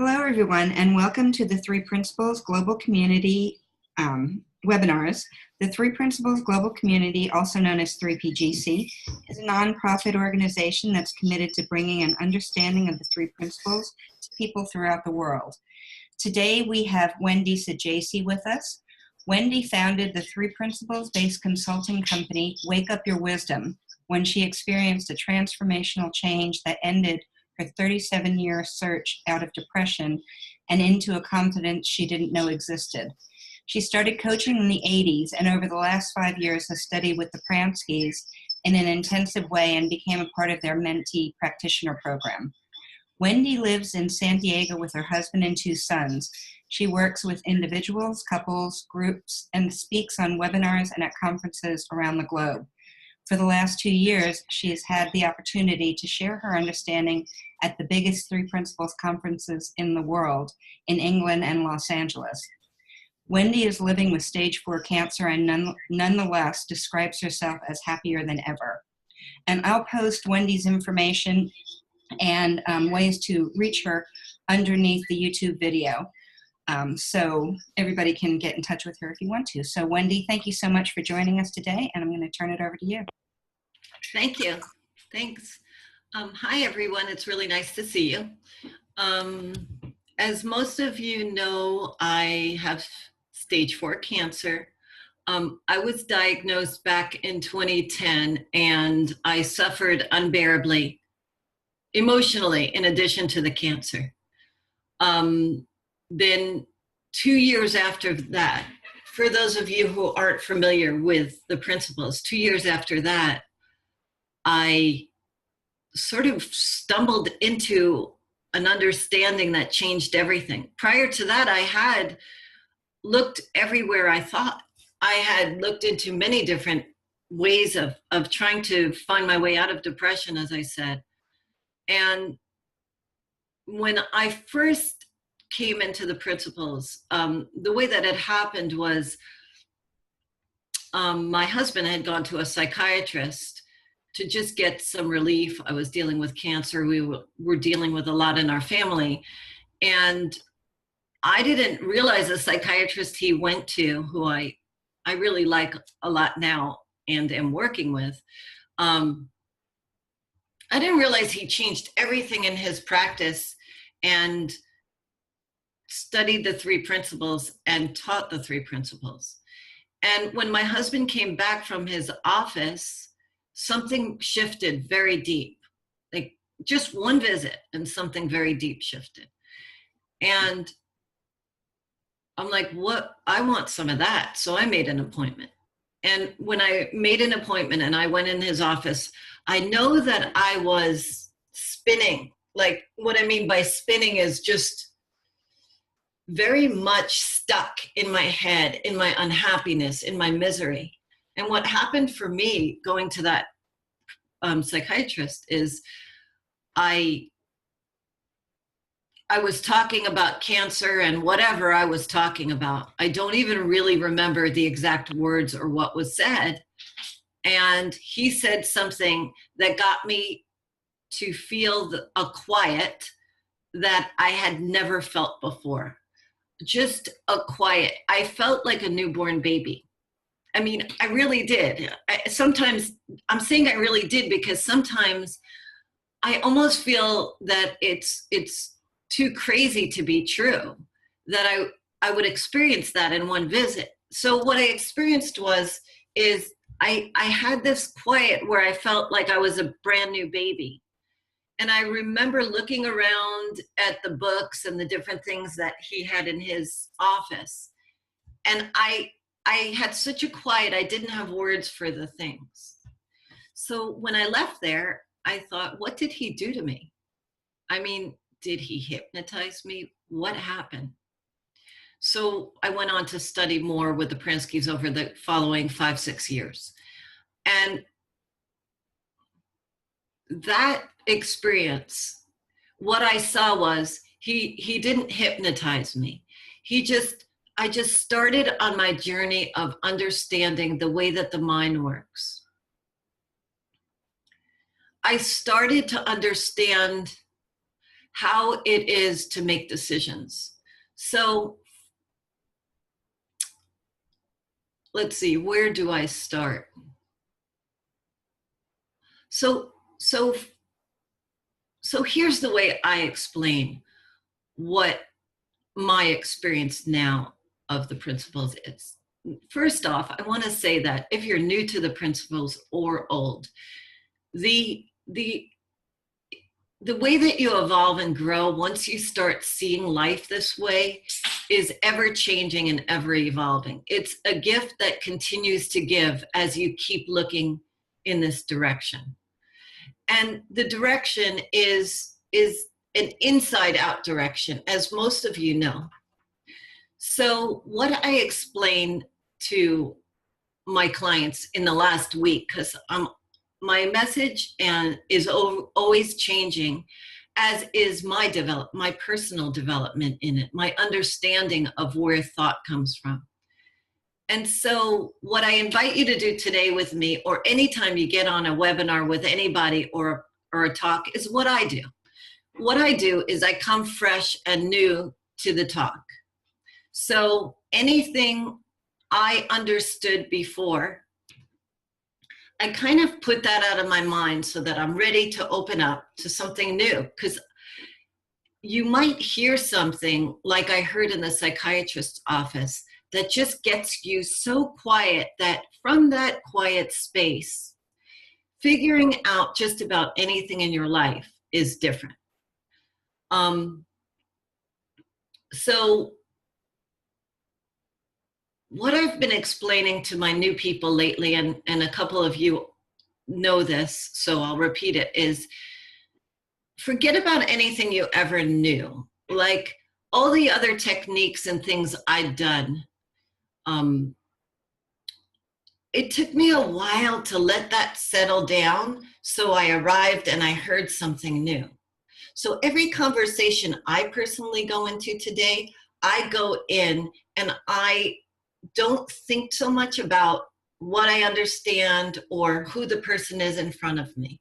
Hello, everyone, and welcome to the Three Principles Global Community webinars. The Three Principles Global Community, also known as 3PGC, is a nonprofit organization that's committed to bringing an understanding of the three principles to people throughout the world. Today, we have Wendi Saggese with us. Wendi founded the Three Principles-based consulting company, Wake Up Your Wisdom, when she experienced a transformational change that ended her 37-year search out of depression and into a confidence she didn't know existed. She started coaching in the 80s and over the last 5 years has studied with the Pranskys in an intensive way and became a part of their mentee practitioner program. Wendi lives in San Diego with her husband and 2 sons. She works with individuals, couples, groups, and speaks on webinars and at conferences around the globe. For the last 2 years, she has had the opportunity to share her understanding at the biggest Three Principles conferences in the world in England and Los Angeles. Wendi is living with stage 4 cancer and nonetheless describes herself as happier than ever. And I'll post Wendi's information and ways to reach her underneath the YouTube video. So everybody can get in touch with her if you want to. So Wendi, thank you so much for joining us today, and I'm going to turn it over to you. Thank you. Thanks. Hi, everyone. It's really nice to see you. As most of you know, I have stage 4 cancer. I was diagnosed back in 2010, and I suffered unbearably emotionally in addition to the cancer. Then 2 years after that, for those of you who aren't familiar with the principles, 2 years after that, I sort of stumbled into an understanding that changed everything. Prior to that, I had looked everywhere I thought. I had looked into many different ways of trying to find my way out of depression, as I said. And when I first came into the principles, the way that it happened was my husband had gone to a psychiatrist to just get some relief. I was dealing with cancer. We were dealing with a lot in our family. And I didn't realize the psychiatrist he went to, who I really like a lot now and am working with, I didn't realize he changed everything in his practice and studied the three principles and taught the three principles. And when my husband came back from his office, something shifted very deep, like just one visit and something very deep shifted. And I'm like, what? I want some of that. So I made an appointment. And when I made an appointment and I went in his office, I know that I was spinning. Like, what I mean by spinning is just very much stuck in my head, in my unhappiness, in my misery. And what happened for me going to that psychiatrist is I was talking about cancer and whatever I was talking about. I don't even really remember the exact words or what was said. And he said something that got me to feel a quiet that I had never felt before. Just a quiet. I felt like a newborn baby. I mean, I really did. Sometimes I'm saying I really did because sometimes I almost feel that it's too crazy to be true, that I would experience that in one visit. So what I experienced is I had this quiet where I felt like I was a brand new baby. And I remember looking around at the books and the different things that he had in his office. And I had such a quiet, I didn't have words for the things. So when I left there, I thought, what did he do to me? I mean, did he hypnotize me? What happened? So I went on to study more with the Pranskys over the following 5-6 years. And that experience, what I saw was he didn't hypnotize me. I just started on my journey of understanding the way that the mind works. I started to understand how it is to make decisions. So let's see, where do I start? So here's the way I explain what my experience now of the principles is. First off, I want to say that if you're new to the principles or old, the way that you evolve and grow once you start seeing life this way is ever changing and ever evolving. It's a gift that continues to give as you keep looking in this direction. And the direction is an inside out direction, as most of you know. So what I explain to my clients in the last week, because my message is always changing, as is my personal development in it, my understanding of where thought comes from. And so what I invite you to do today with me, or anytime you get on a webinar with anybody or a talk, is what I do. What I do is I come fresh and new to the talk. So anything I understood before, I kind of put that out of my mind so that I'm ready to open up to something new. Because you might hear something like I heard in the psychiatrist's office that just gets you so quiet that from that quiet space, figuring out just about anything in your life is different. So what I've been explaining to my new people lately, and a couple of you know this, so I'll repeat it, is forget about anything you ever knew. Like all the other techniques and things I'd done, it took me a while to let that settle down, so I arrived and I heard something new. So every conversation I personally go into today, I go in and I don't think so much about what I understand or who the person is in front of me.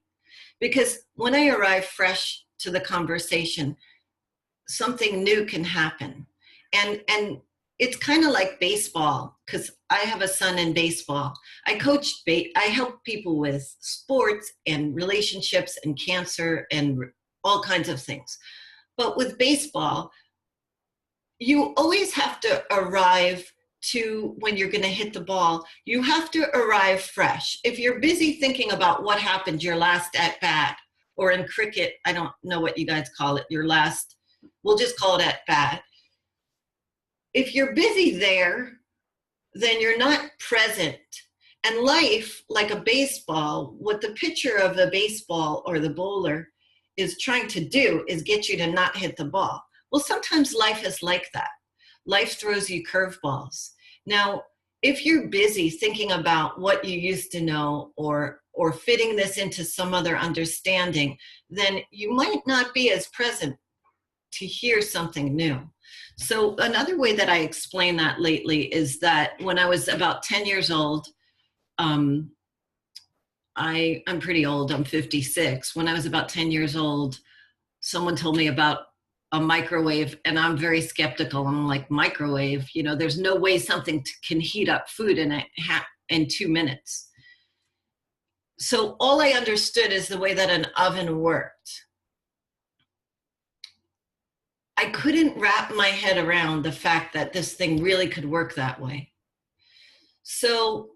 Because when I arrive fresh to the conversation, something new can happen. And it's kind of like baseball, because I have a son in baseball. I help people with sports and relationships and cancer and all kinds of things. But with baseball, you always have to arrive to when you're going to hit the ball, you have to arrive fresh. If you're busy thinking about what happened your last at bat, or in cricket, I don't know what you guys call it, we'll just call it at bat. If you're busy there, then you're not present. And life, like a baseball, what the pitcher of the baseball or the bowler is trying to do is get you to not hit the ball. Well, sometimes life is like that. Life throws you curveballs. Now, if you're busy thinking about what you used to know or fitting this into some other understanding, then you might not be as present to hear something new. So another way that I explain that lately is that when I was about 10 years old, I'm pretty old, I'm 56. When I was about 10 years old, someone told me about a microwave, and I'm very skeptical. I'm like, microwave? You know, there's no way something can heat up food in 2 minutes. So all I understood is the way that an oven worked. I couldn't wrap my head around the fact that this thing really could work that way. So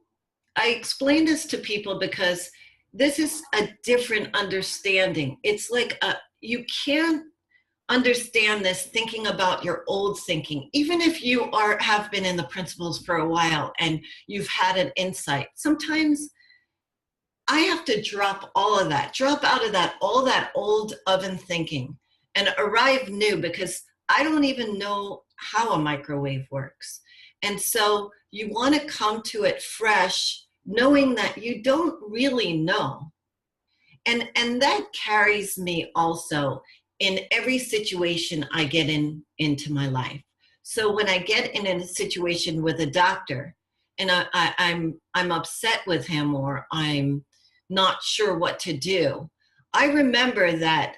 I explain this to people because this is a different understanding. It's like you can't understand this thinking about your old thinking. Even if you have been in the principles for a while and you've had an insight, sometimes I have to drop all of that, drop out of that, all that old oven thinking and arrive new, because I don't even know how a microwave works. And so you want to come to it fresh, knowing that you don't really know. And that carries me also in every situation I get into my life. So when I get in a situation with a doctor and I'm upset with him or I'm not sure what to do, I remember that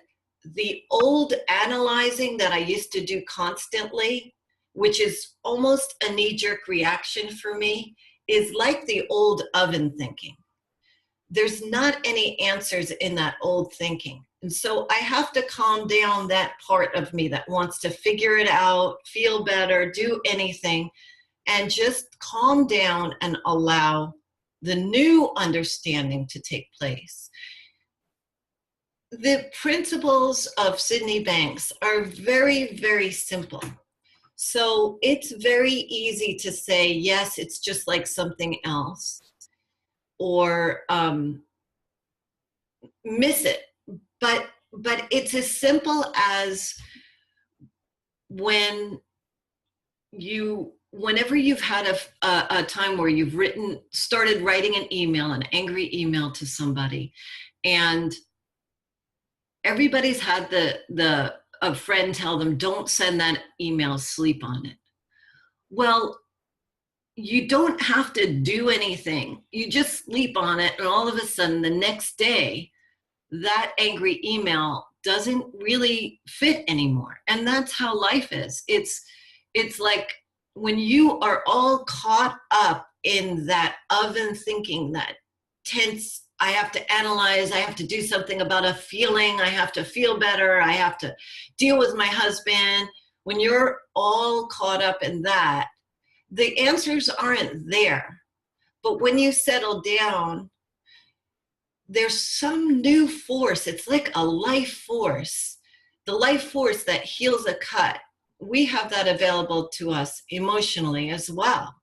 the old analyzing that I used to do constantly, which is almost a knee-jerk reaction for me, is like the old oven thinking. There's not any answers in that old thinking. And so I have to calm down that part of me that wants to figure it out, feel better, do anything, and just calm down and allow the new understanding to take place. The principles of Sydney Banks are very, very simple. So it's very easy to say, yes, it's just like something else, or miss it. But it's as simple as whenever you've had a time where you've started writing an angry email to somebody, and everybody's had a friend tell them, don't send that email, sleep on it. Well, you don't have to do anything. You just sleep on it, and all of a sudden the next day, that angry email doesn't really fit anymore. And that's how life is. It's like when you are all caught up in that oven thinking, that tense, I have to analyze, I have to do something about a feeling, I have to feel better, I have to deal with my husband. When you're all caught up in that, the answers aren't there. But when you settle down, there's some new force. It's like a life force. The life force that heals a cut. We have that available to us emotionally as well.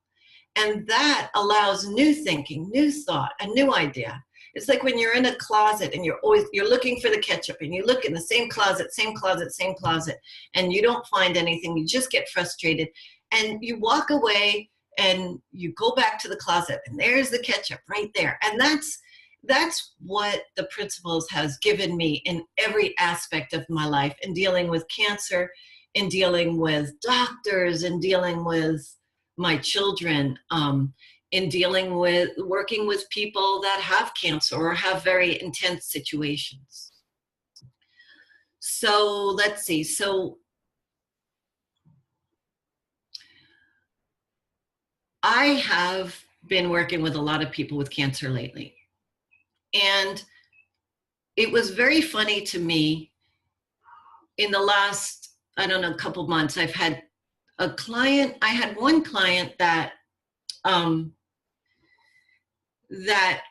And that allows new thinking, new thought, a new idea. It's like when you're in a closet and you're looking for the ketchup, and you look in the same closet, and you don't find anything. You just get frustrated, and you walk away and you go back to the closet, and there's the ketchup right there. And that's what the principles has given me in every aspect of my life, in dealing with cancer, in dealing with doctors, in dealing with my children, in dealing with working with people that have cancer or have very intense situations. So let's see. So I have been working with a lot of people with cancer lately. And it was very funny to me in the last, I don't know, couple months. I've had a client, I had one client that that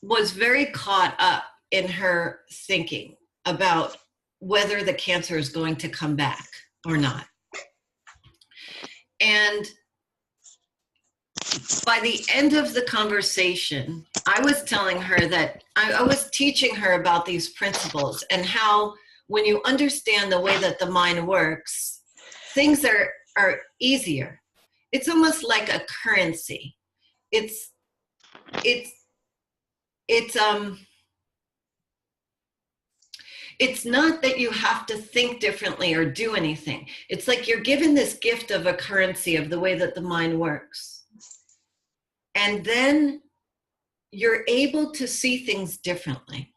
was very caught up in her thinking about whether the cancer is going to come back or not. And by the end of the conversation, I was telling her that I was teaching her about these principles, and how when you understand the way that the mind works, things are easier. It's almost like a currency. It's not that you have to think differently or do anything. It's like you're given this gift of a currency of the way that the mind works. And then you're able to see things differently.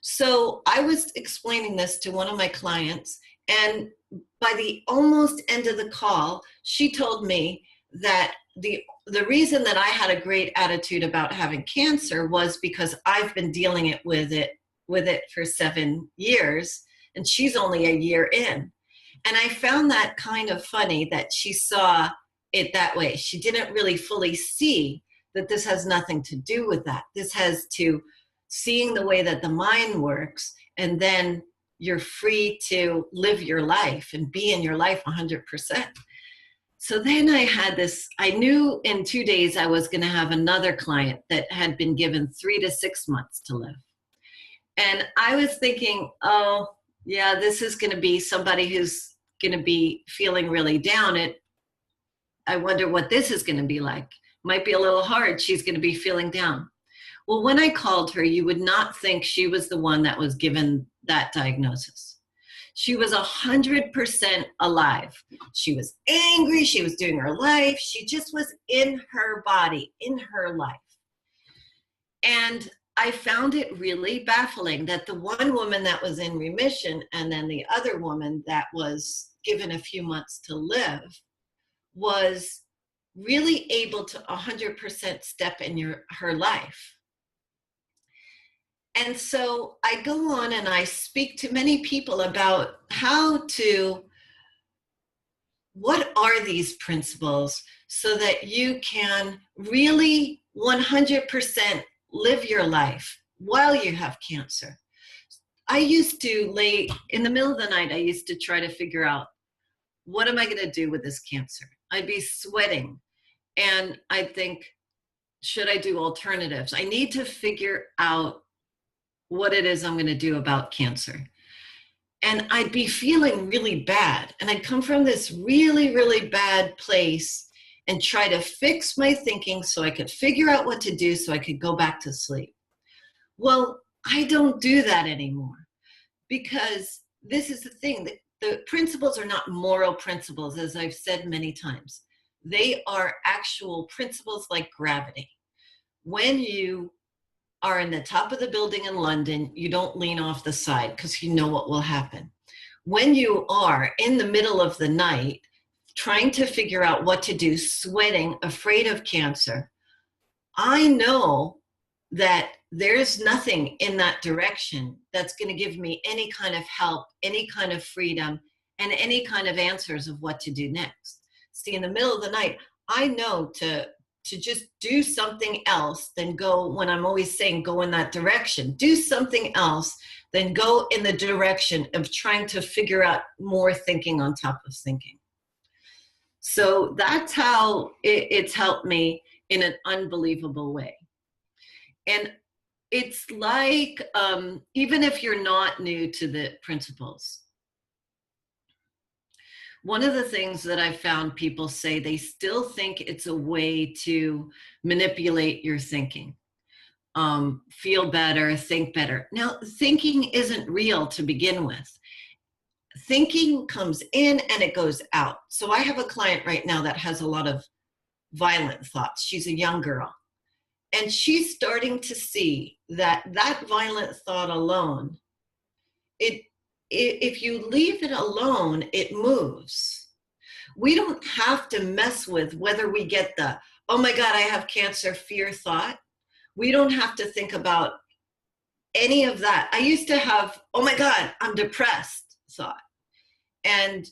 So I was explaining this to one of my clients, and by the almost end of the call, she told me that the reason that I had a great attitude about having cancer was because I've been dealing with it for 7 years, and she's only a year in. And I found that kind of funny that she saw it that way. She didn't really fully see that this has nothing to do with that. This has to seeing the way that the mind works, and then you're free to live your life and be in your life 100%. So then I knew in 2 days I was going to have another client that had been given 3 to 6 months to live. And I was thinking, oh, yeah, this is going to be somebody who's going to be feeling really down. I wonder what this is going to be like. Might be a little hard. She's going to be feeling down. Well, when I called her, you would not think she was the one that was given that diagnosis. She was 100% alive. She was angry. She was doing her life. She just was in her body, in her life. And I found it really baffling that the one woman that was in remission and then the other woman that was given a few months to live was really able to 100% step in her life. And so I go on and I speak to many people about what are these principles so that you can really 100% live your life while you have cancer. I used to lay in the middle of the night, I used to try to figure out, what am I going to do with this cancer? I'd be sweating and I'd think, should I do alternatives? I need to figure out what it is I'm going to do about cancer. And I'd be feeling really bad. And I'd come from this really, really bad place and try to fix my thinking so I could figure out what to do so I could go back to sleep. Well, I don't do that anymore, because this is the thing. The principles are not moral principles, as I've said many times. They are actual principles like gravity. When you are in the top of the building in London, you don't lean off the side because you know what will happen. When you are in the middle of the night, trying to figure out what to do, sweating, afraid of cancer, I know that there's nothing in that direction that's going to give me any kind of help, any kind of freedom, and any kind of answers of what to do next. See, in the middle of the night, I know to just do something else than go, when I'm always saying go in that direction, do something else than go in the direction of trying to figure out more thinking on top of thinking. So that's how it's helped me in an unbelievable way. And it's like, even if you're not new to the principles, one of the things that I've found people say, they still think it's a way to manipulate your thinking, feel better, think better. Now, thinking isn't real to begin with. Thinking comes in and it goes out. So I have a client right now that has a lot of violent thoughts. She's a young girl. And she's starting to see that violent thought alone, if you leave it alone, it moves. We don't have to mess with whether we get the, oh my God, I have cancer, fear thought. We don't have to think about any of that. I used to have, oh my God, I'm depressed thought. And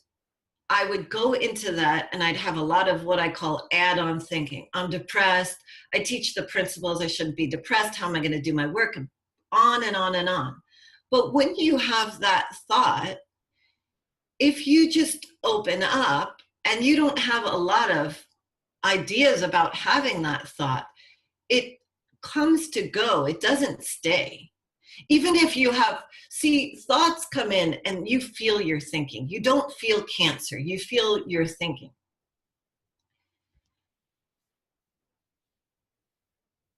I would go into that and I'd have a lot of what I call add-on thinking. I'm depressed. I teach the principles. I shouldn't be depressed. How am I going to do my work? And on and on and on. But when you have that thought, if you just open up and you don't have a lot of ideas about having that thought, it comes to go. It doesn't stay. Even if you have, thoughts come in and you feel your thinking. You don't feel cancer. You feel your thinking.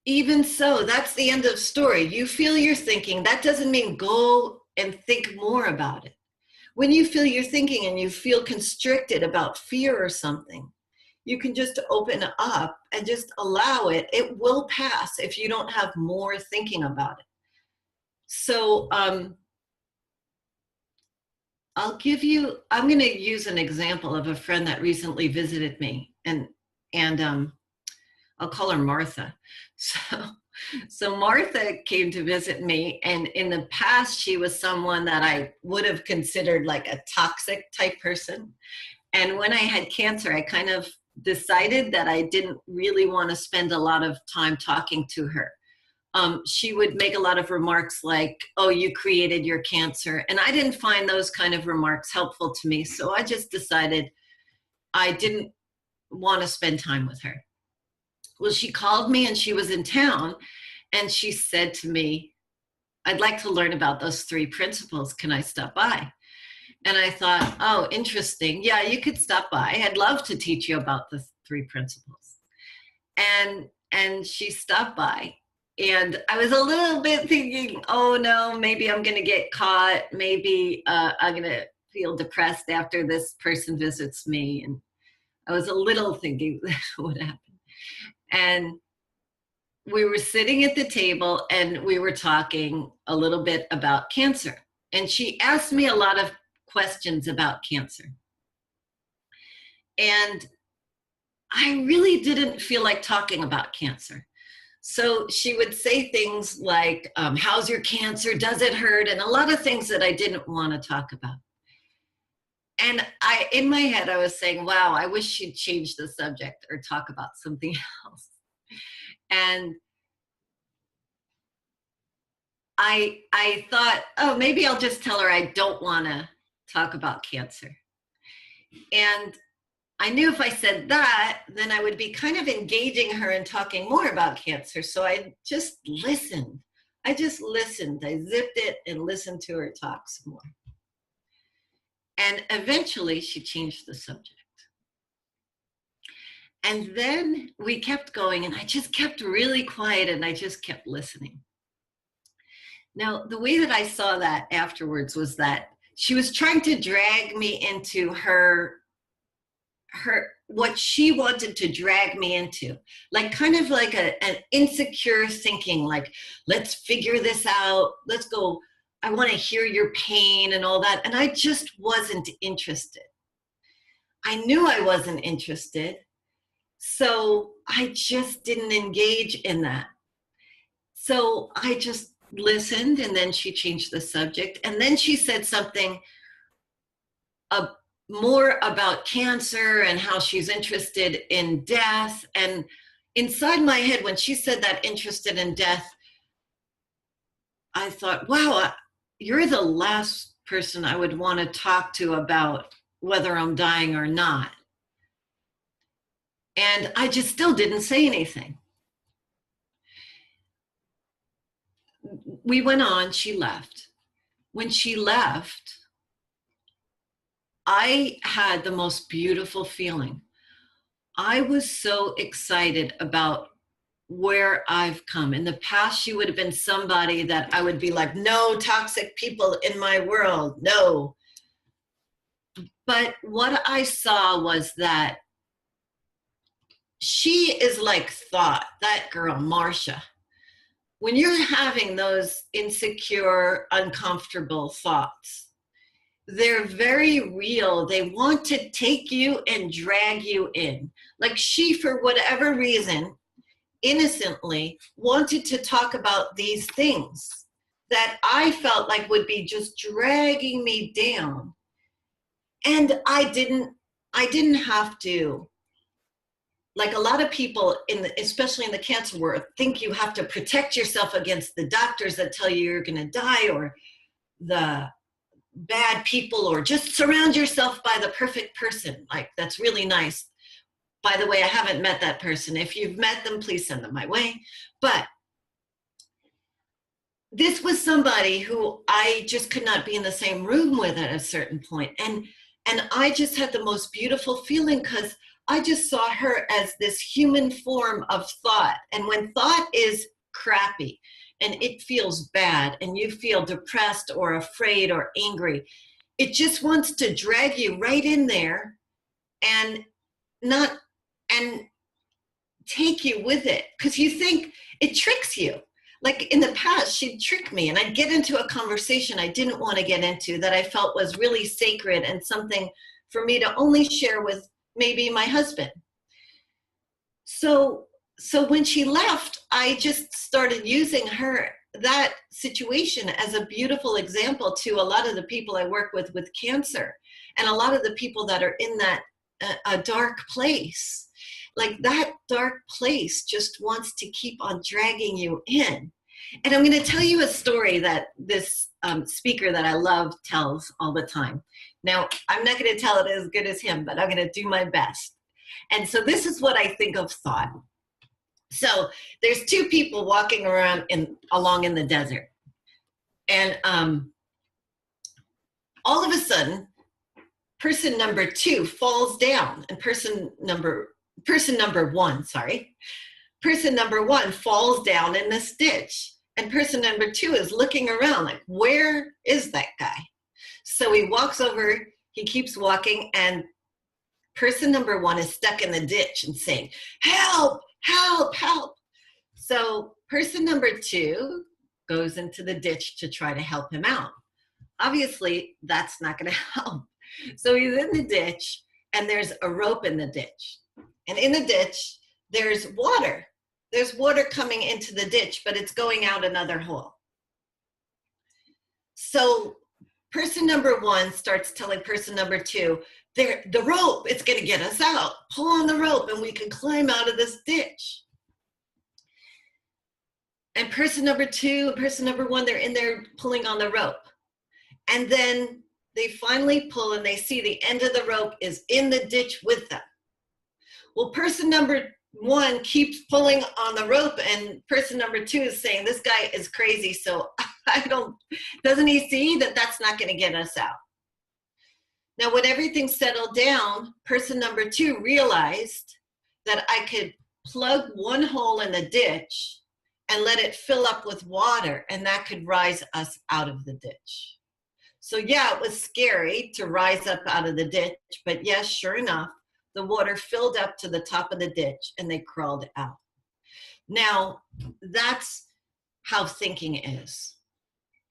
Even so, that's the end of story. You feel your thinking. That doesn't mean go and think more about it. When you feel your thinking and you feel constricted about fear or something, you can just open up and just allow it. It will pass if you don't have more thinking about it. So I'm going to use an example of a friend that recently visited me, and I'll call her Martha. So Martha came to visit me, and in the past, she was someone that I would have considered like a toxic type person. And when I had cancer, I kind of decided that I didn't really want to spend a lot of time talking to her. She would make a lot of remarks like, oh, you created your cancer. And I didn't find those kind of remarks helpful to me. So I just decided I didn't want to spend time with her. Well, she called me and she was in town and she said to me, I'd like to learn about those 3 principles. Can I stop by? And I thought, oh, interesting. Yeah, you could stop by. I'd love to teach you about the 3 principles. And she stopped by. And I was a little bit thinking, oh no, maybe I'm going to get caught. Maybe I'm going to feel depressed after this person visits me. And I was a little thinking that would happen. And we were sitting at the table and we were talking a little bit about cancer. And she asked me a lot of questions about cancer. And I really didn't feel like talking about cancer. So she would say things like, how's your cancer? Does it hurt? And a lot of things that I didn't want to talk about. And in my head, I was saying, wow, I wish she'd change the subject or talk about something else. And I thought, oh, maybe I'll just tell her I don't want to talk about cancer. And I knew if I said that, then I would be kind of engaging her and talking more about cancer. So I just listened. I zipped it and listened to her talk some more. And eventually she changed the subject. And then we kept going, and I just kept really quiet, and I just kept listening. Now, the way that I saw that afterwards was that she was trying to drag me into her what she wanted to drag me into, like kind of like an insecure thinking, like, let's figure this out. Let's go. I want to hear your pain and all that. And I just wasn't interested. I knew I wasn't interested. So I just didn't engage in that. So I just listened, and then she changed the subject. And then she said something more about cancer and how she's interested in death. And inside my head, when she said that, interested in death, I thought, wow, you're the last person I would want to talk to about whether I'm dying or not. And I just still didn't say anything. We went on, she left. When she left, I had the most beautiful feeling. I was so excited about where I've come. In the past, she would have been somebody that I would be like, no toxic people in my world, no. But what I saw was that she is like thought, that girl, Marsha. When you're having those insecure, uncomfortable thoughts, they're very real. They want to take you and drag you in. Like she, for whatever reason, innocently wanted to talk about these things that I felt like would be just dragging me down. And I didn't have to. Like a lot of people, especially in the cancer world, think you have to protect yourself against the doctors that tell you you're going to die, or the bad people, or just surround yourself by the perfect person. Like, that's really nice. By the way, I haven't met that person. If you've met them, please send them my way. But this was somebody who I just could not be in the same room with at a certain point. And I just had the most beautiful feeling, because I just saw her as this human form of thought. And when thought is crappy and it feels bad and you feel depressed or afraid or angry, it just wants to drag you right in there and take you with it, because you think it tricks you. Like in the past, she'd trick me and I'd get into a conversation I didn't want to get into, that I felt was really sacred and something for me to only share with maybe my husband. So when she left, I just started using that situation as a beautiful example to a lot of the people I work with cancer, and a lot of the people that are in that a dark place. Like that dark place just wants to keep on dragging you in. And I'm going to tell you a story that this speaker that I love tells all the time. Now, I'm not going to tell it as good as him, but I'm going to do my best. And so this is what I think of thought. So there's two people walking around along in the desert. And all of a sudden, person number two falls down, and person number one falls down in this ditch. And person number two is looking around like, where is that guy? So he walks over, he keeps walking, and person number one is stuck in the ditch and saying, help, help, help. So person number 2 goes into the ditch to try to help him out. Obviously, that's not going to help. So he's in the ditch, and there's a rope in the ditch. And in the ditch, there's water. There's water coming into the ditch, but it's going out another hole. So person number 1 starts telling person number 2, the rope, it's going to get us out. Pull on the rope, and we can climb out of this ditch. And person number 2 and person number 1, they're in there pulling on the rope. And then they finally pull, and they see the end of the rope is in the ditch with them. Well, person number 1 keeps pulling on the rope, and person number 2 is saying, this guy is crazy, so doesn't he see that that's not going to get us out? Now, when everything settled down, person number 2 realized that I could plug one hole in the ditch and let it fill up with water, and that could rise us out of the ditch. So yeah, it was scary to rise up out of the ditch, but yes, sure enough, the water filled up to the top of the ditch and they crawled out. Now, that's how thinking is.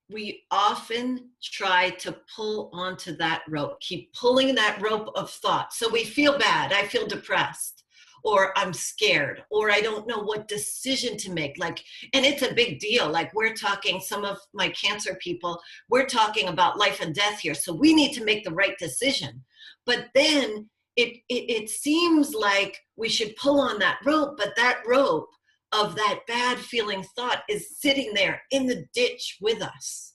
We often try to pull onto that rope, keep pulling that rope of thought. So we feel bad, I feel depressed, or I'm scared, or I don't know what decision to make. And it's a big deal. We're talking, some of my cancer people, we're talking about life and death here. So we need to make the right decision. But then it seems like we should pull on that rope, but that rope of that bad feeling thought is sitting there in the ditch with us.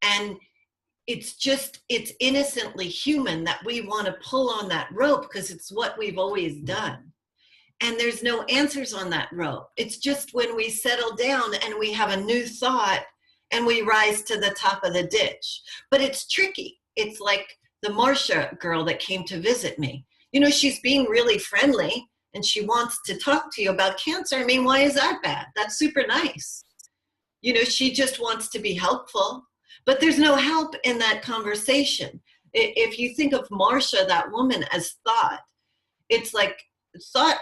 And it's innocently human that we want to pull on that rope because it's what we've always done. And there's no answers on that rope. It's just when we settle down and we have a new thought and we rise to the top of the ditch. But it's tricky. It's like the Marcia girl that came to visit me. She's being really friendly and she wants to talk to you about cancer. I mean, why is that bad? That's super nice. She just wants to be helpful, but there's no help in that conversation. If you think of Marcia, that woman, as thought, it's like thought,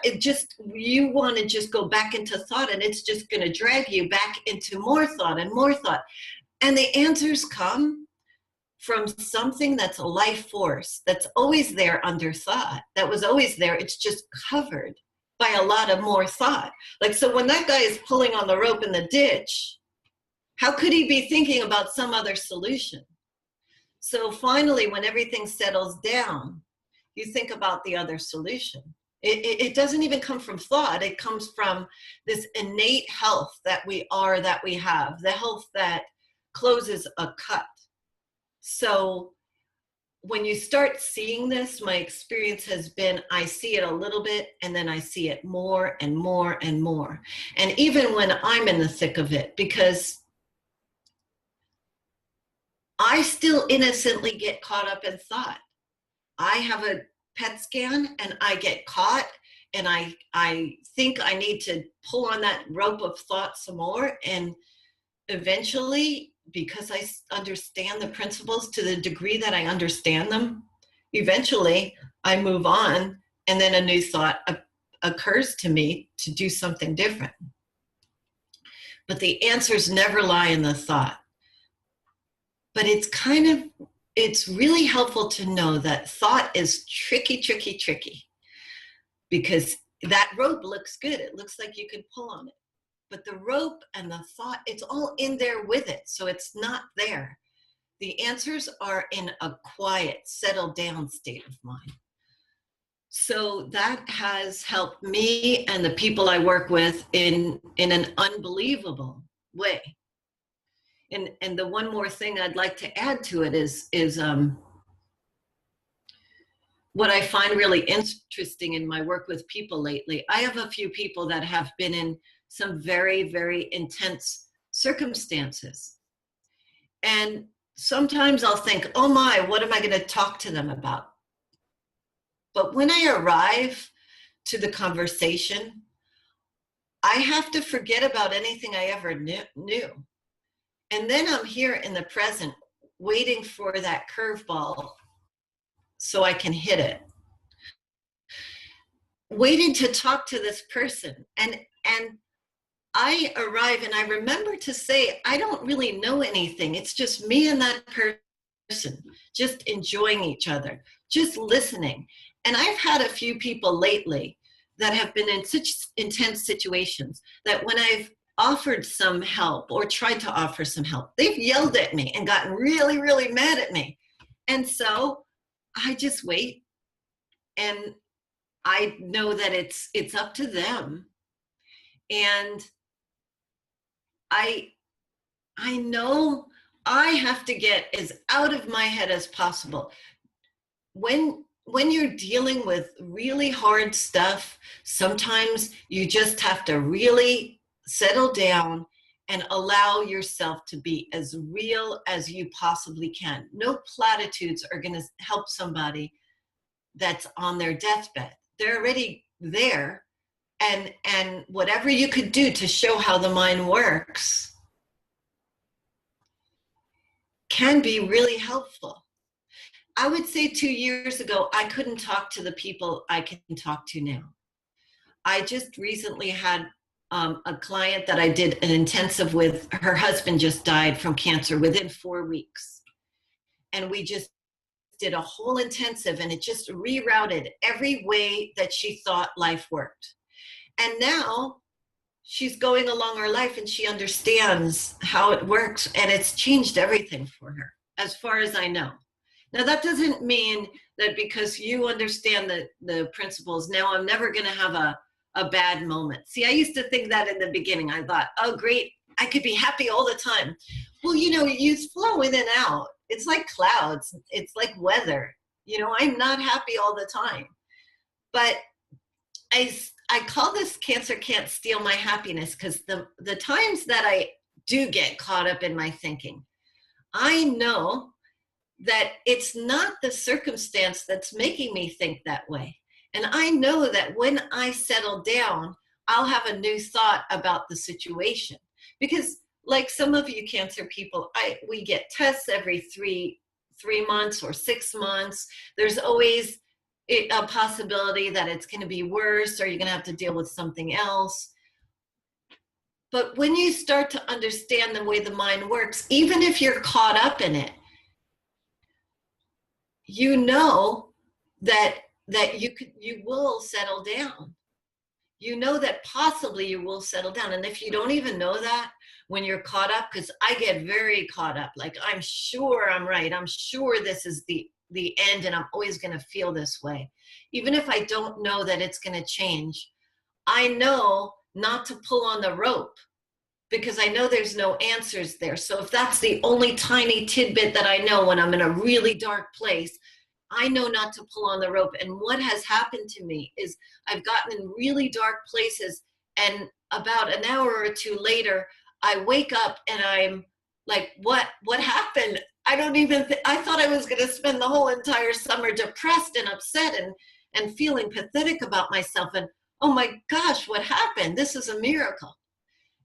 you want to just go back into thought, and it's just going to drag you back into more thought and more thought. And the answers come from something that's a life force that's always there under thought, that was always there. It's just covered by a lot of more thought. So when that guy is pulling on the rope in the ditch, how could he be thinking about some other solution? So finally, when everything settles down, you think about the other solution. It doesn't even come from thought. It comes from this innate health that we have, the health that closes a cut. So when you start seeing this, my experience has been, I see it a little bit, and then I see it more and more and more. And even when I'm in the thick of it, because I still innocently get caught up in thought. I have a PET scan and I get caught, and I think I need to pull on that rope of thought some more. And eventually, because I understand the principles to the degree that I understand them, eventually I move on, and then a new thought occurs to me to do something different. But the answers never lie in the thought. But it's really helpful to know that thought is tricky, tricky, tricky, because that rope looks good. It looks like you can pull on it. But the rope and the thought, it's all in there with it. So it's not there. The answers are in a quiet, settled down state of mind. So that has helped me and the people I work with in an unbelievable way. And the one more thing I'd like to add to it is what I find really interesting in my work with people lately. I have a few people that have been in some very, very intense circumstances. And sometimes I'll think, oh my, what am I going to talk to them about? But when I arrive to the conversation, I have to forget about anything I ever knew. And then I'm here in the present, waiting for that curveball so I can hit it. Waiting to talk to this person. And I arrive and I remember to say, I don't really know anything. It's just me and that person, just enjoying each other, just listening. And I've had a few people lately that have been in such intense situations that when I've offered some help or tried to offer some help, they've yelled at me and gotten really, really mad at me. And so I just wait, and I know that it's up to them. And I know I have to get as out of my head as possible. When you're dealing with really hard stuff, sometimes you just have to really settle down and allow yourself to be as real as you possibly can. No platitudes are going to help somebody that's on their deathbed. They're already there. And whatever you could do to show how the mind works can be really helpful. I would say 2 years ago, I couldn't talk to the people I can talk to now. I just recently had a client that I did an intensive with. Her husband just died from cancer within 4 weeks. And we just did a whole intensive, and it just rerouted every way that she thought life worked. And now she's going along her life and she understands how it works, and it's changed everything for her, as far as I know. Now, that doesn't mean that because you understand the principles, now I'm never going to have a bad moment. See, I used to think that in the beginning. I thought, oh, great, I could be happy all the time. Well, you flow in and out. It's like clouds. It's like weather. I'm not happy all the time. But I call this cancer can't steal my happiness, because the times that I do get caught up in my thinking, I know that it's not the circumstance that's making me think that way. And I know that when I settle down, I'll have a new thought about the situation. Because like some of you cancer people, we get tests every three months or 6 months. There's always a possibility that it's going to be worse, or you're going to have to deal with something else. But when you start to understand the way the mind works, even if you're caught up in it, you know that you will settle down. You know that possibly you will settle down. And if you don't even know that when you're caught up, because I get very caught up, like I'm sure I'm right, I'm sure this is the end, and I'm always going to feel this way. Even if I don't know that it's going to change, I know not to pull on the rope, because I know there's no answers there. So if that's the only tiny tidbit that I know when I'm in a really dark place, I know not to pull on the rope. And what has happened to me is I've gotten in really dark places, and about an hour or two later, I wake up and I'm like, what happened? I don't even I thought I was going to spend the whole entire summer depressed and upset and feeling pathetic about myself. And oh my gosh, what happened? This is a miracle.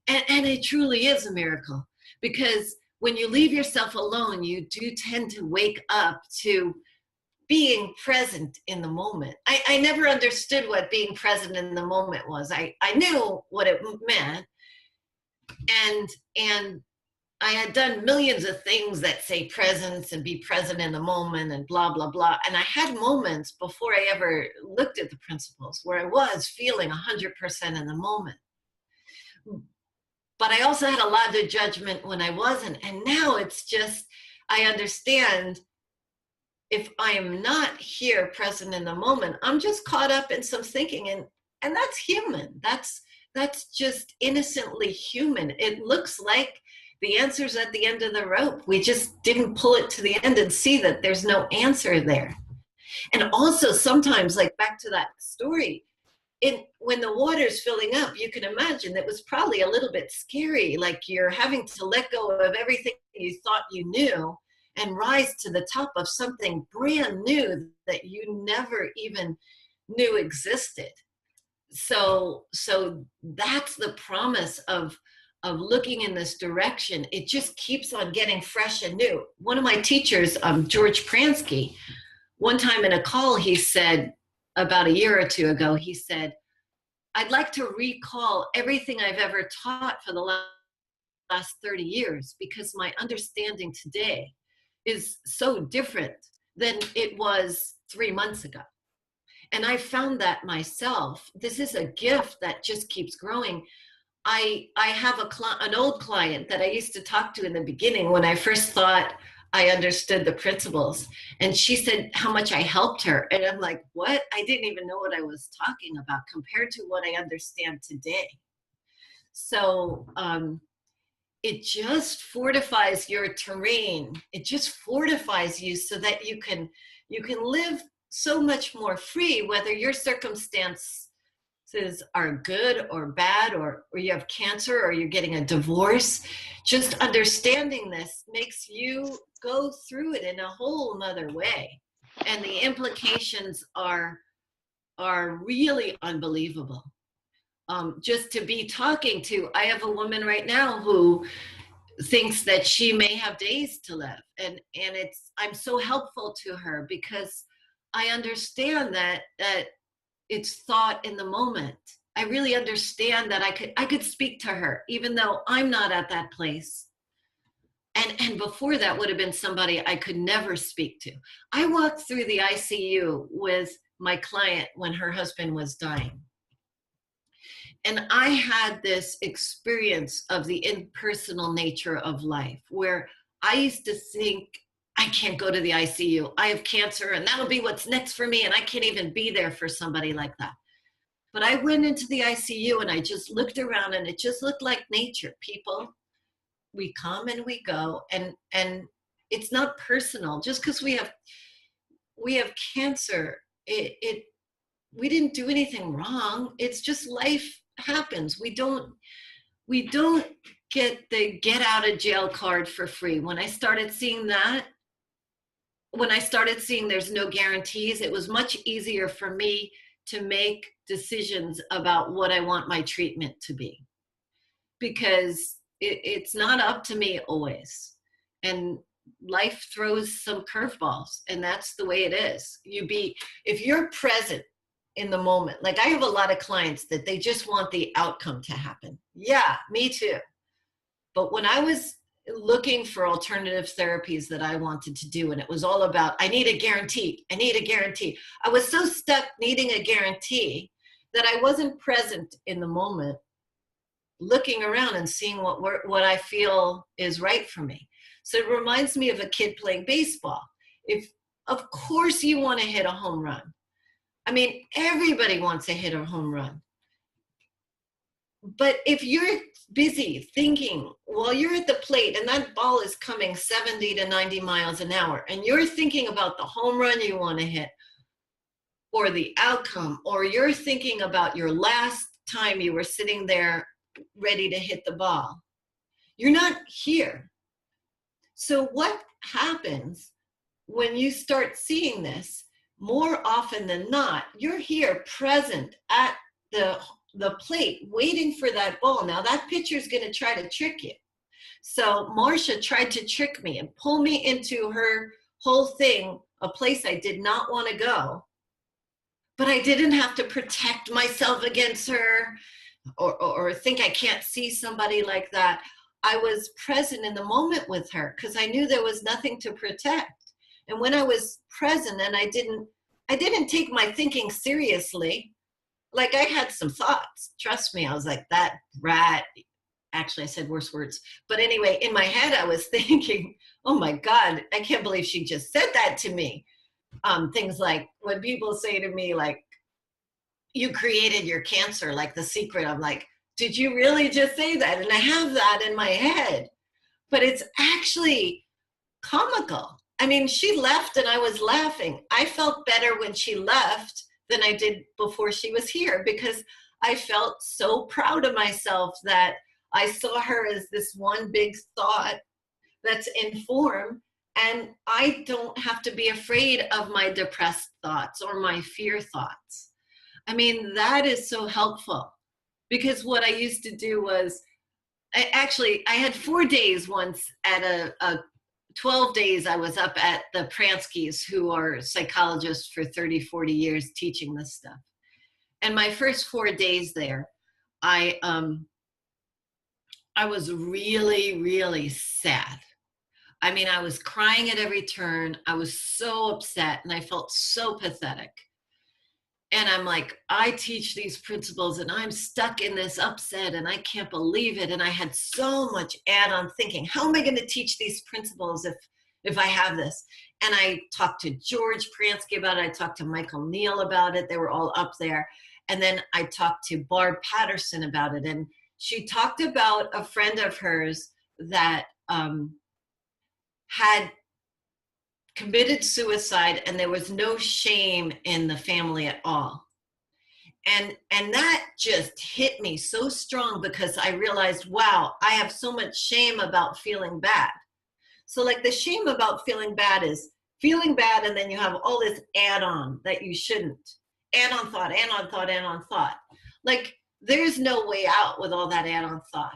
And it truly is a miracle, because when you leave yourself alone, you do tend to wake up to being present in the moment. I never understood what being present in the moment was. I knew what it meant. And I had done millions of things that say presence and be present in the moment and blah, blah, blah. And I had moments before I ever looked at the principles where I was feeling 100% in the moment. But I also had a lot of judgment when I wasn't. And now it's just, I understand if I am not here present in the moment, I'm just caught up in some thinking, and that's human. That's just innocently human. It looks like the answer's at the end of the rope. We just didn't pull it to the end and see that there's no answer there. And also sometimes, like back to that story, when the water's filling up, you can imagine that was probably a little bit scary, like you're having to let go of everything you thought you knew and rise to the top of something brand new that you never even knew existed. So that's the promise of looking in this direction. It just keeps on getting fresh and new. One of my teachers, George Pransky, one time in a call, he said, about a year or two ago, he said, I'd like to recall everything I've ever taught for the last 30 years, because my understanding today is so different than it was 3 months ago. And I found that myself. This is a gift that just keeps growing. I have an old client that I used to talk to in the beginning when I first thought I understood the principles. And she said how much I helped her. And I'm like, what? I didn't even know what I was talking about compared to what I understand today. So it just fortifies your terrain. It just fortifies you so that you can live so much more free, whether your circumstances are good or bad, or you have cancer, or you're getting a divorce. Just understanding this makes you go through it in a whole nother way. And the implications are really unbelievable. Just to be talking to, I have a woman right now who thinks that she may have days to live. And I'm so helpful to her because I understand that it's thought in the moment. I really understand that I could speak to her, even though I'm not at that place. And before that would have been somebody I could never speak to. I walked through the ICU with my client when her husband was dying. And I had this experience of the impersonal nature of life, where I used to think, I can't go to the ICU. I have cancer, and that'll be what's next for me, and I can't even be there for somebody like that. But I went into the ICU, and I just looked around, and it just looked like nature. People, we come and we go, and it's not personal. Just because we have cancer, we didn't do anything wrong. It's just life happens. We don't get the get out of jail card for free. When I started seeing there's no guarantees, it was much easier for me to make decisions about what I want my treatment to be, because it's not up to me always. And life throws some curveballs, and that's the way it is. If you're present in the moment, like I have a lot of clients that they just want the outcome to happen. Yeah, me too. But when I was looking for alternative therapies that I wanted to do, and it was all about, I need a guarantee. I was so stuck needing a guarantee that I wasn't present in the moment, looking around and seeing what I feel is right for me. So it reminds me of a kid playing baseball. Of course you want to hit a home run. I mean, everybody wants to hit a home run. But if you're busy thinking while you're at the plate and that ball is coming 70 to 90 miles an hour, and you're thinking about the home run you want to hit, or the outcome, or you're thinking about your last time you were sitting there ready to hit the ball, you're not here. So what happens when you start seeing this? More often than not, you're here present at the plate waiting for that ball. Now that pitcher is going to try to trick you. So Marcia tried to trick me and pull me into her whole thing, a place I did not want to go. But I didn't have to protect myself against her or think I can't see somebody like that. I was present in the moment with her because I knew there was nothing to protect. And when I was present and I didn't take my thinking seriously, like I had some thoughts, trust me, I was like, that rat, actually I said worse words. But anyway, in my head, I was thinking, oh my God, I can't believe she just said that to me. Things like when people say to me, like, you created your cancer, like The Secret, I'm like, did you really just say that? And I have that in my head, but it's actually comical. I mean, she left and I was laughing. I felt better when she left than I did before she was here, because I felt so proud of myself that I saw her as this one big thought that's in form, and I don't have to be afraid of my depressed thoughts or my fear thoughts. I mean, that is so helpful, because what I used to do was, I had 4 days once at a 12 days I was up at the Pranskys, who are psychologists for 30, 40 years teaching this stuff. And my first 4 days there, I was really, really sad. I mean, I was crying at every turn. I was so upset and I felt so pathetic. And I'm like, I teach these principles and I'm stuck in this upset and I can't believe it. And I had so much add-on thinking, how am I going to teach these principles if I have this? And I talked to George Pransky about it. I talked to Michael Neal about it. They were all up there. And then I talked to Barb Patterson about it. And she talked about a friend of hers that had committed suicide, and there was no shame in the family at all. And that just hit me so strong, because I realized, wow, I have so much shame about feeling bad. So like the shame about feeling bad is feeling bad, and then you have all this add-on that you shouldn't. Add-on thought, add-on thought, add-on thought. Like there's no way out with all that add-on thought.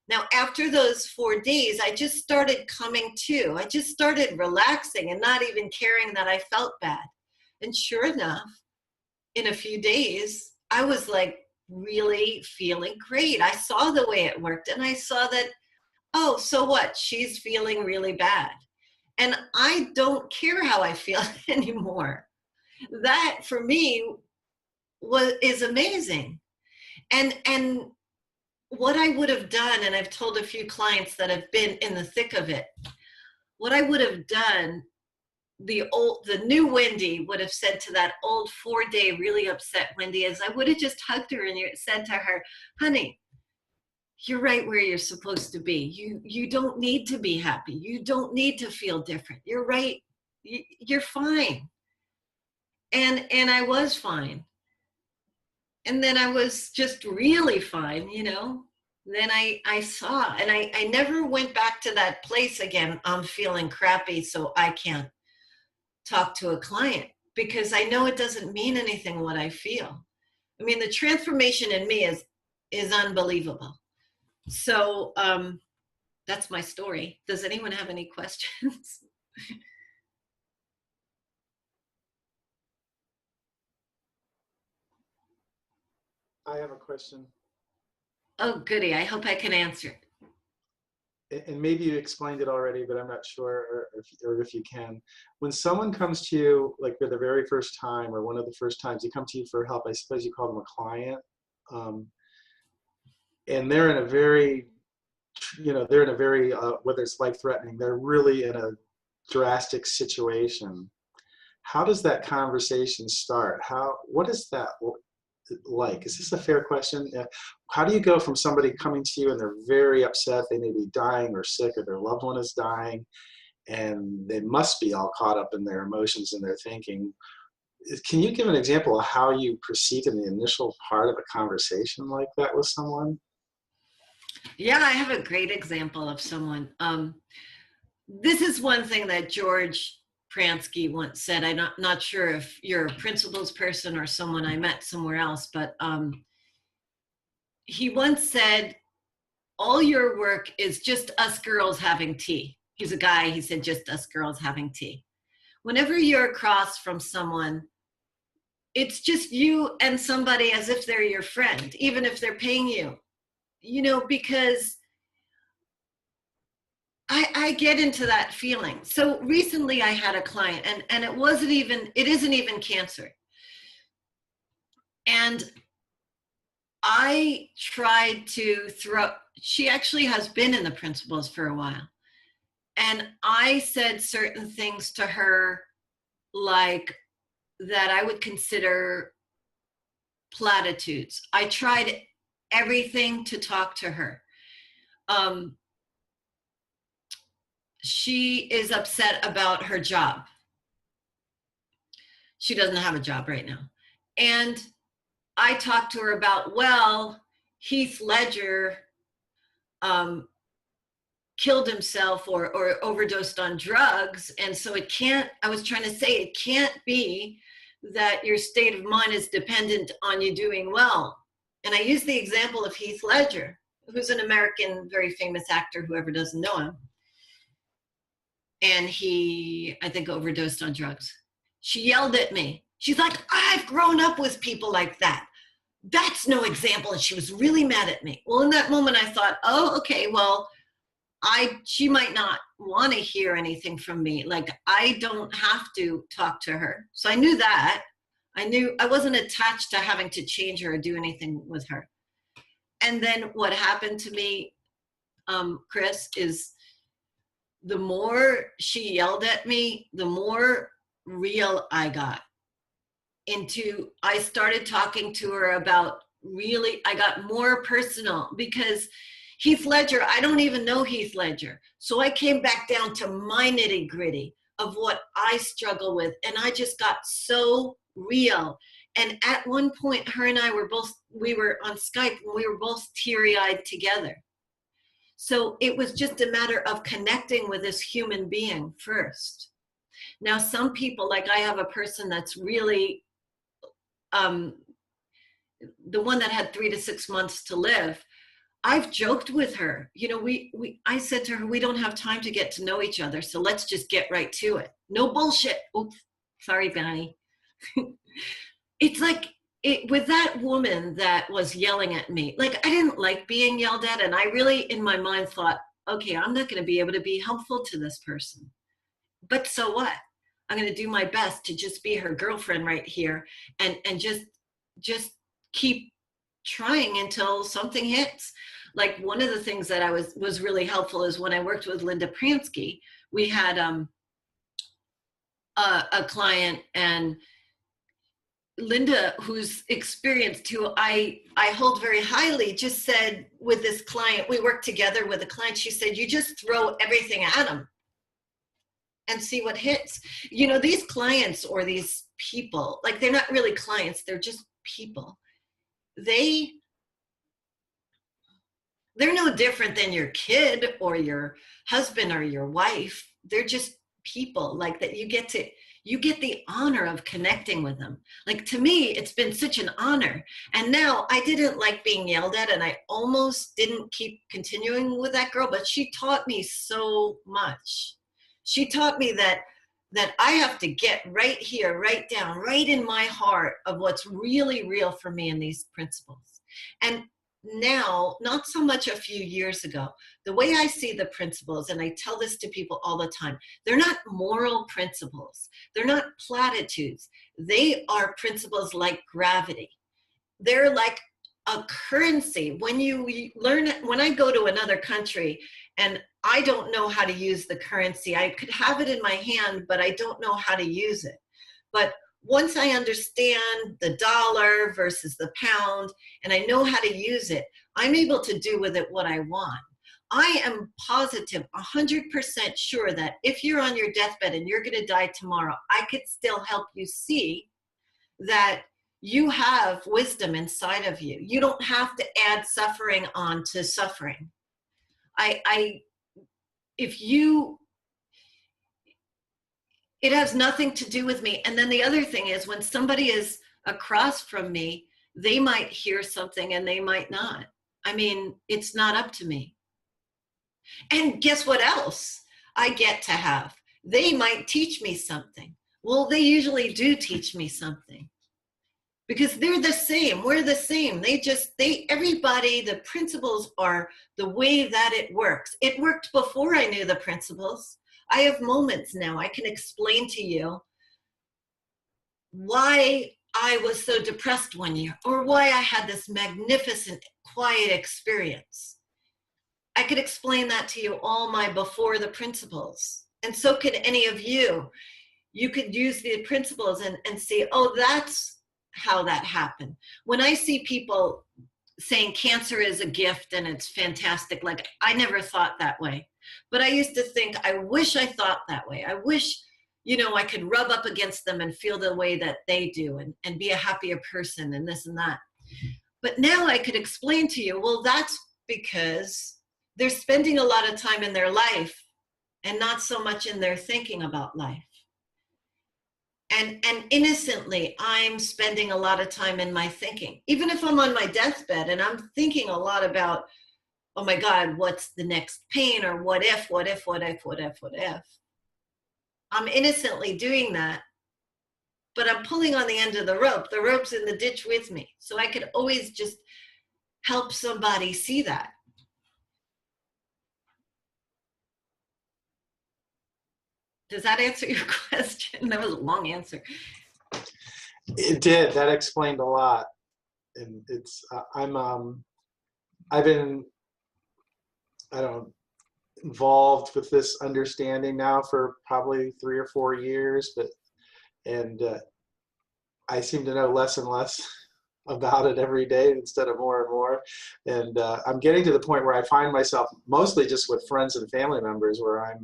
Now, after those 4 days, I just started coming to. I just started relaxing and not even caring that I felt bad. And sure enough, in a few days, I was like really feeling great. I saw the way it worked, and I saw that, oh, so what? She's feeling really bad. And I don't care how I feel anymore. That for me is amazing. And what I would have done, and I've told a few clients that have been in the thick of it, what I would have done, the new Wendi would have said to that old 4-day really upset Wendi, is I would have just hugged her and said to her, honey, you're right where you're supposed to be. You don't need to be happy. You don't need to feel different. You're right. You're fine. And I was fine. And then I was just really fine, you know. Then I saw, and I never went back to that place again. I'm feeling crappy, so I can't talk to a client, because I know it doesn't mean anything what I feel. I mean, the transformation in me is unbelievable. So that's my story. Does anyone have any questions? I have a question. Oh, goody. I hope I can answer. And maybe you explained it already, but I'm not sure or if you can. When someone comes to you, like for the very first time, or one of the first times they come to you for help, I suppose you call them a client, and they're in a very, whether it's life-threatening, they're really in a drastic situation. How does that conversation start? What is that like? Is this a fair question? How do you go from somebody coming to you and they're very upset, they may be dying or sick, or their loved one is dying, and they must be all caught up in their emotions and their thinking? Can you give an example of how you proceed in the initial part of a conversation like that with someone? Yeah, I have a great example of someone. This is one thing that George Pransky once said. I'm not sure if you're a principles person or someone I met somewhere else, but he once said, all your work is just us girls having tea. He's a guy, he said, just us girls having tea. Whenever you're across from someone, it's just you and somebody as if they're your friend, even if they're paying you, you know, because I get into that feeling. So recently I had a client, and it isn't even cancer. And I tried to she actually has been in the principles for a while. And I said certain things to her, like that I would consider platitudes. I tried everything to talk to her. She is upset about her job. She doesn't have a job right now. And I talked to her about, well, Heath Ledger killed himself or overdosed on drugs. And so I was trying to say, it can't be that your state of mind is dependent on you doing well. And I used the example of Heath Ledger, who's an American, very famous actor, whoever doesn't know him. And he, I think, overdosed on drugs. She yelled at me. She's like, I've grown up with people like that. that's no example. And she was really mad at me. Well, in that moment I thought, oh, okay, well, she might not want to hear anything from me. Like, I don't have to talk to her. So I knew that. I knew I wasn't attached to having to change her or do anything with her. And then what happened to me, Chris, is the more she yelled at me, the more real I got into. I started talking to her about I got more personal, because Heath Ledger, I don't even know Heath Ledger. So I came back down to my nitty gritty of what I struggle with. And I just got so real. And at one point, her and I we were on Skype and we were both teary-eyed together. So it was just a matter of connecting with this human being first. Now, some people, like I have a person that's really, the one that had 3 to 6 months to live. I've joked with her, you know, I said to her, we don't have time to get to know each other. So let's just get right to it. No bullshit. Oops, sorry, Bonnie. It's like with that woman that was yelling at me, like I didn't like being yelled at. And I really, in my mind, thought, okay, I'm not going to be able to be helpful to this person. But so what? I'm going to do my best to just be her girlfriend right here and just keep trying until something hits. Like one of the things that I was really helpful is when I worked with Linda Pransky, we had a client, and Linda, who's experienced, who I hold very highly, just said with this client, we worked together with a client, she said, you just throw everything at them and see what hits. You know, these clients or these people, like they're not really clients, they're just people. They're no different than your kid or your husband or your wife. They're just people like that. You get the honor of connecting with them. Like, to me, it's been such an honor. And now I didn't like being yelled at, and I almost didn't keep continuing with that girl, but she taught me so much. She taught me that I have to get right here, right down, right in my heart of what's really real for me in these principles. And now, not so much a few years ago, the way I see the principles, and I tell this to people all the time, they're not moral principles. They're not platitudes. They are principles like gravity. They're like a currency. When I go to another country and I don't know how to use the currency, I could have it in my hand, but I don't know how to use it. But once I understand the dollar versus the pound, and I know how to use it, I'm able to do with it what I want. I am positive, 100% sure that if you're on your deathbed and you're going to die tomorrow, I could still help you see that you have wisdom inside of you. You don't have to add suffering onto suffering. It has nothing to do with me. And then the other thing is, when somebody is across from me, they might hear something and they might not. I mean, it's not up to me. And guess what else I get to have? They might teach me something. Well, they usually do teach me something, because they're the same. We're the same. Everybody, the principles are the way that it works. It worked before I knew the principles. I have moments now I can explain to you why I was so depressed one year, or why I had this magnificent, quiet experience. I could explain that to you all before the principles. And so could any of you. You could use the principles and see, oh, that's how that happened. When I see people saying cancer is a gift and it's fantastic, like, I never thought that way. But I used to think, I wish I thought that way. I wish, I could rub up against them and feel the way that they do and be a happier person and this and that. But now I could explain to you, well, that's because they're spending a lot of time in their life and not so much in their thinking about life. And innocently, I'm spending a lot of time in my thinking. Even if I'm on my deathbed and I'm thinking a lot about, oh my God, what's the next pain, or what if? I'm innocently doing that. but I'm pulling on the end of the rope. The rope's in the ditch with me. So I could always just help somebody see that. Does that answer your question? That was a long answer. It did. That explained a lot. And it's, I've been, involved with this understanding now for probably 3 or 4 years, and I seem to know less and less about it every day instead of more and more. And I'm getting to the point where I find myself mostly just with friends and family members where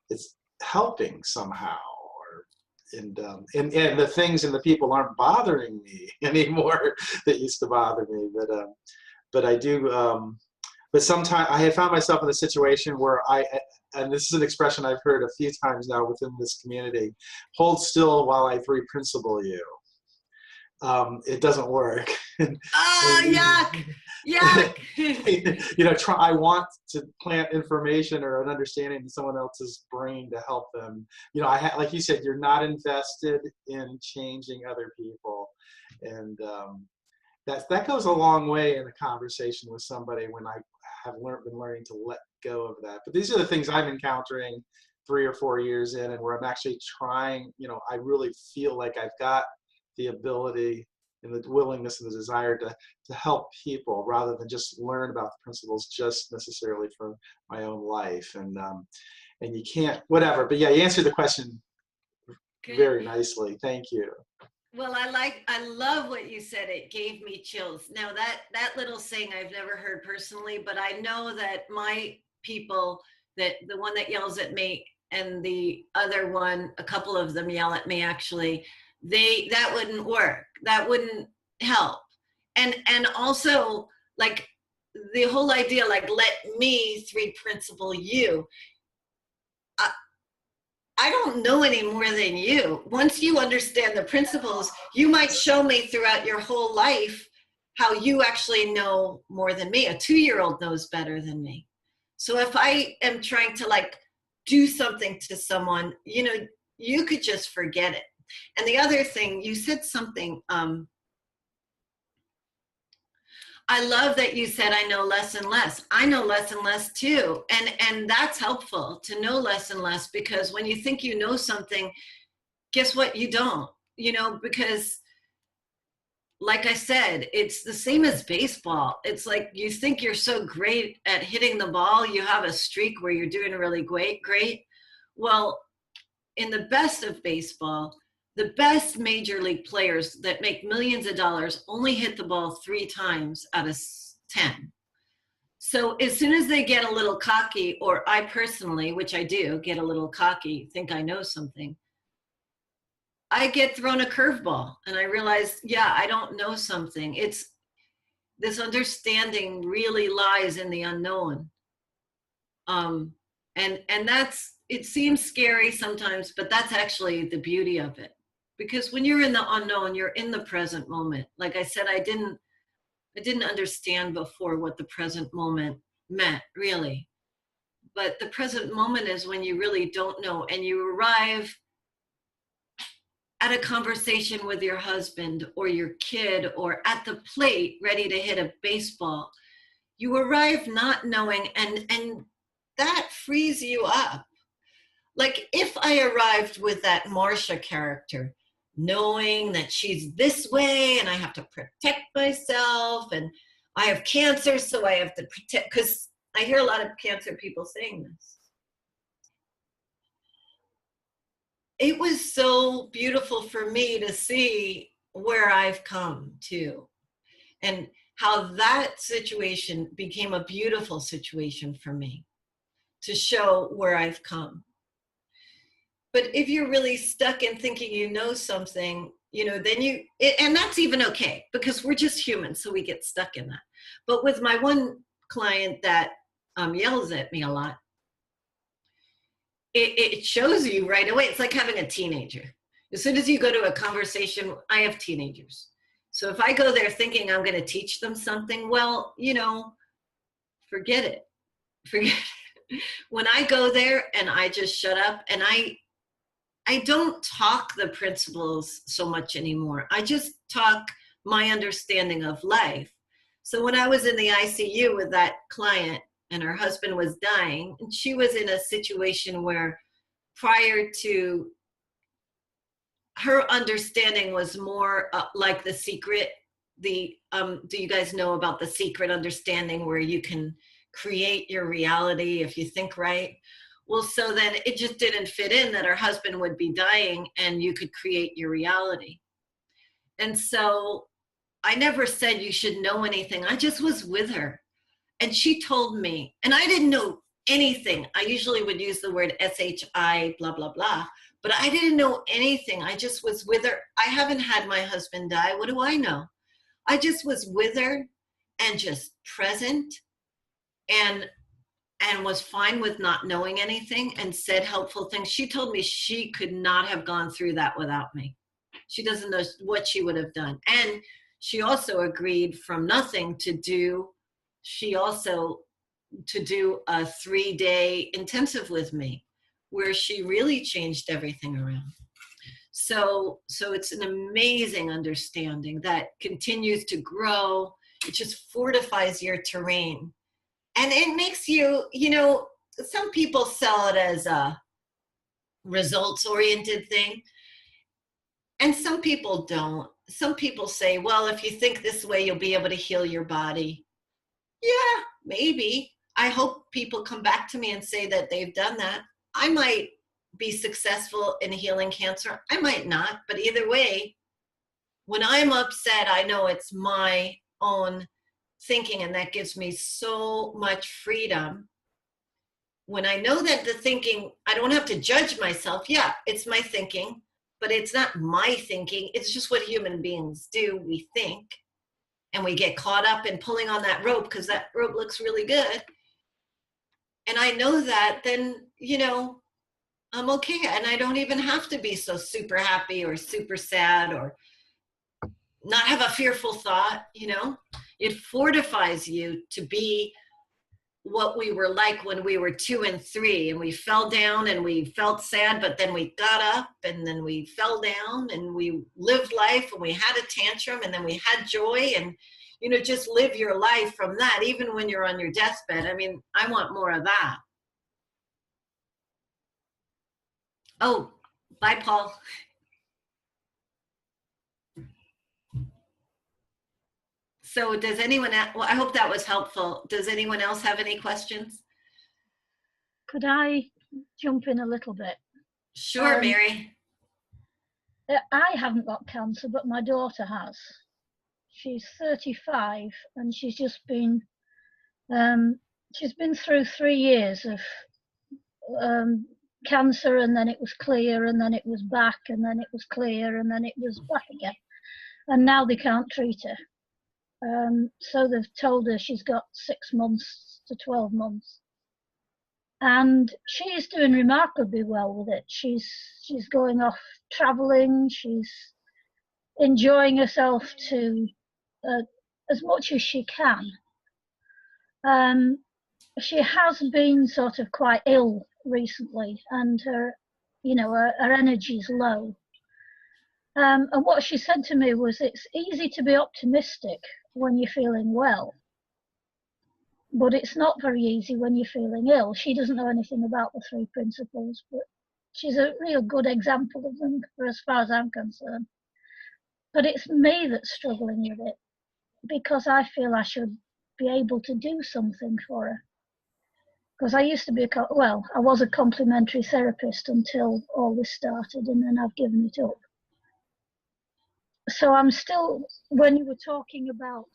it's helping somehow, and the things and the people aren't bothering me anymore that used to bother me. But I do. But sometimes I have found myself in a situation where and this is an expression I've heard a few times now within this community: hold still while I three principle you. It doesn't work. Yuck, yuck. I want to plant information or an understanding in someone else's brain to help them. Like you said, you're not invested in changing other people, and that goes a long way in a conversation with somebody when I have been learning to let go of that. But these are the things I'm encountering 3 or 4 years in, and where I'm actually trying. I really feel like I've got the ability and the willingness and the desire to help people rather than just learn about the principles just necessarily for my own life. And you can't, whatever. But yeah, you answered the question very nicely. Thank you. Well, I love what you said. It gave me chills. Now that little saying I've never heard personally, but I know that my people, that the one that yells at me and the other one, a couple of them yell at me actually, that wouldn't work. That wouldn't help. And also, like, the whole idea, like, let me three principle you. I don't know any more than you. Once you understand the principles, you might show me throughout your whole life how you actually know more than me. A 2-year-old knows better than me. So if I am trying to, like, do something to someone, you could just forget it. And the other thing, you said something, I love that you said, I know less and less. I know less and less too. And that's helpful to know less and less, because when you think you know something, guess what? You don't, because like I said, it's the same as baseball. It's like you think you're so great at hitting the ball. You have a streak where you're doing really great. Well, in the best of baseball, the best major league players that make millions of dollars only hit the ball 3 times out of 10. So as soon as they get a little cocky, or I personally, which I do, get a little cocky, think I know something, I get thrown a curveball and I realize, yeah, I don't know something. It's this understanding really lies in the unknown. And that's, it seems scary sometimes, but that's actually the beauty of it. Because when you're in the unknown, you're in the present moment. Like I said, I didn't understand before what the present moment meant, really. But the present moment is when you really don't know, and you arrive at a conversation with your husband or your kid, or at the plate ready to hit a baseball. You arrive not knowing, and that frees you up. Like if I arrived with that Marcia character, knowing that she's this way and I have to protect myself, and I have cancer, so I have to protect, because I hear a lot of cancer people saying this. It was so beautiful for me to see where I've come to, and how that situation became a beautiful situation for me to show where I've come. But if you're really stuck in thinking you know something, then and that's even okay, because we're just humans, so we get stuck in that. But with my one client that yells at me a lot, it shows you right away. It's like having a teenager. As soon as you go to a conversation, I have teenagers. So if I go there thinking I'm going to teach them something, well, forget it. Forget it. When I go there and I just shut up and I I don't talk the principles so much anymore. I just talk my understanding of life. So when I was in the ICU with that client and her husband was dying, and she was in a situation where prior to her understanding was more like The Secret. Do you guys know about The Secret understanding, where you can create your reality if you think right? Well, so then it just didn't fit in that her husband would be dying and you could create your reality. And so I never said you should know anything. I just was with her. And she told me, and I didn't know anything. I usually would use the word SHI, blah, blah, blah. But I didn't know anything. I just was with her. I haven't had my husband die. What do I know? I just was with her and just present and was fine with not knowing anything and said helpful things. She told me she could not have gone through that without me. She doesn't know what she would have done. And she also agreed from nothing to do a 3-day intensive with me, where she really changed everything around. So it's an amazing understanding that continues to grow. It just fortifies your terrain. And it makes you, some people sell it as a results-oriented thing. And some people don't. Some people say, well, if you think this way, you'll be able to heal your body. Yeah, maybe. I hope people come back to me and say that they've done that. I might be successful in healing cancer. I might not. But either way, when I'm upset, I know it's my own thinking, and that gives me so much freedom. When I know that the thinking, I don't have to judge myself. Yeah, it's my thinking, but it's not my thinking. It's just what human beings do. We think, and we get caught up in pulling on that rope because that rope looks really good. And I know that, then, I'm okay. And I don't even have to be so super happy or super sad or not have a fearful thought. It fortifies you to be what we were like when we were 2 and 3, and we fell down and we felt sad, but then we got up, and then we fell down and we lived life, and we had a tantrum, and then we had joy, and just live your life from that, even when you're on your deathbed. I mean, I want more of that. Oh, bye, Paul. So does anyone else, well, I hope that was helpful. Does anyone else have any questions? Could I jump in a little bit? Sure, Mary. I haven't got cancer, but my daughter has. She's 35, and she's just been, through 3 years of cancer, and then it was clear, and then it was back, and then it was clear, and then it was back again. And now they can't treat her. So they've told her she's got 6 months to 12 months. And she is doing remarkably well with it. She's going off traveling. She's enjoying herself to as much as she can. She has been sort of quite ill recently, and her energy's low. And what she said to me was, it's easy to be optimistic when you're feeling well, but it's not very easy when you're feeling ill. She doesn't know anything about the 3 principles, but she's a real good example of them, for as far as I'm concerned. But it's me that's struggling with it, because I feel I should be able to do something for her. Because I used to be I was a complementary therapist until all this started, and then I've given it up. So I'm still, when you were talking about,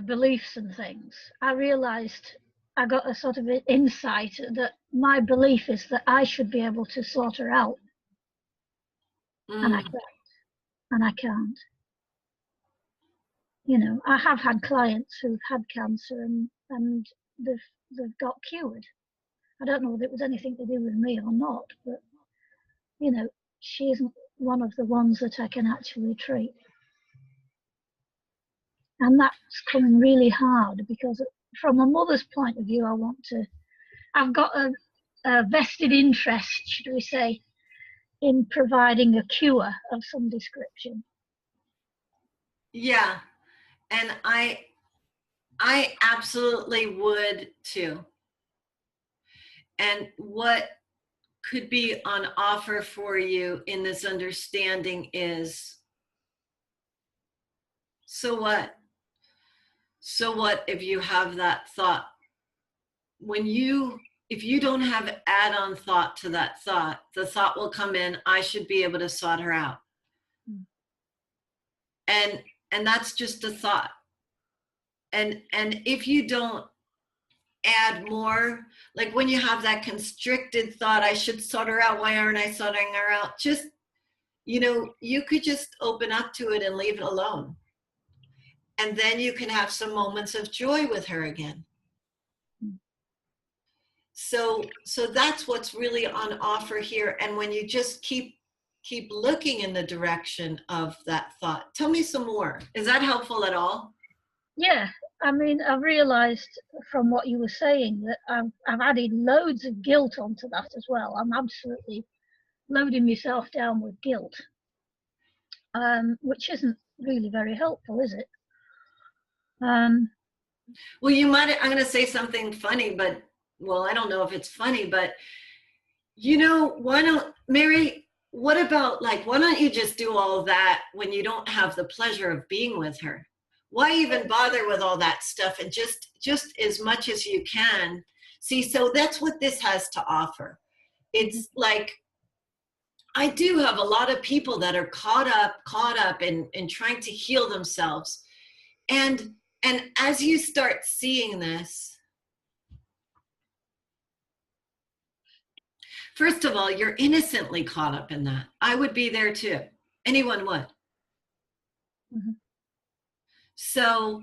beliefs and things, I realized I got a sort of insight that my belief is that I should be able to sort her out. And I can't. I have had clients who've had cancer and they've got cured. I don't know whether it was anything to do with me or not, but, she isn't one of the ones that I can actually treat. And that's coming really hard, because from a mother's point of view, I've got vested interest, should we say, in providing a cure of some description. Yeah, and I absolutely would too. And what could be on offer for you in this understanding is, so what? So what if you have that thought? If you don't have add-on thought to that thought, the thought will come in, I should be able to sort her out. And that's just a thought. And if you don't add more, like when you have that constricted thought, I should sort her out, why aren't I sorting her out? Just, you could just open up to it and leave it alone. And then you can have some moments of joy with her again. So that's what's really on offer here. And when you just keep looking in the direction of that thought. Tell me some more. Is that helpful at all? Yeah, I mean, I've realized from what you were saying that I've added loads of guilt onto that as well. I'm absolutely loading myself down with guilt, which isn't really very helpful, is it? Well, I'm going to say something funny, but, well, I don't know if it's funny, but, Mary, what about, why don't you just do all that when you don't have the pleasure of being with her? Why even bother with all that stuff, and just as much as you can? See, so that's what this has to offer. It's like, I do have a lot of people that are caught up in trying to heal themselves. And as you start seeing this, first of all, you're innocently caught up in that. I would be there too. Anyone would. Mm-hmm. So,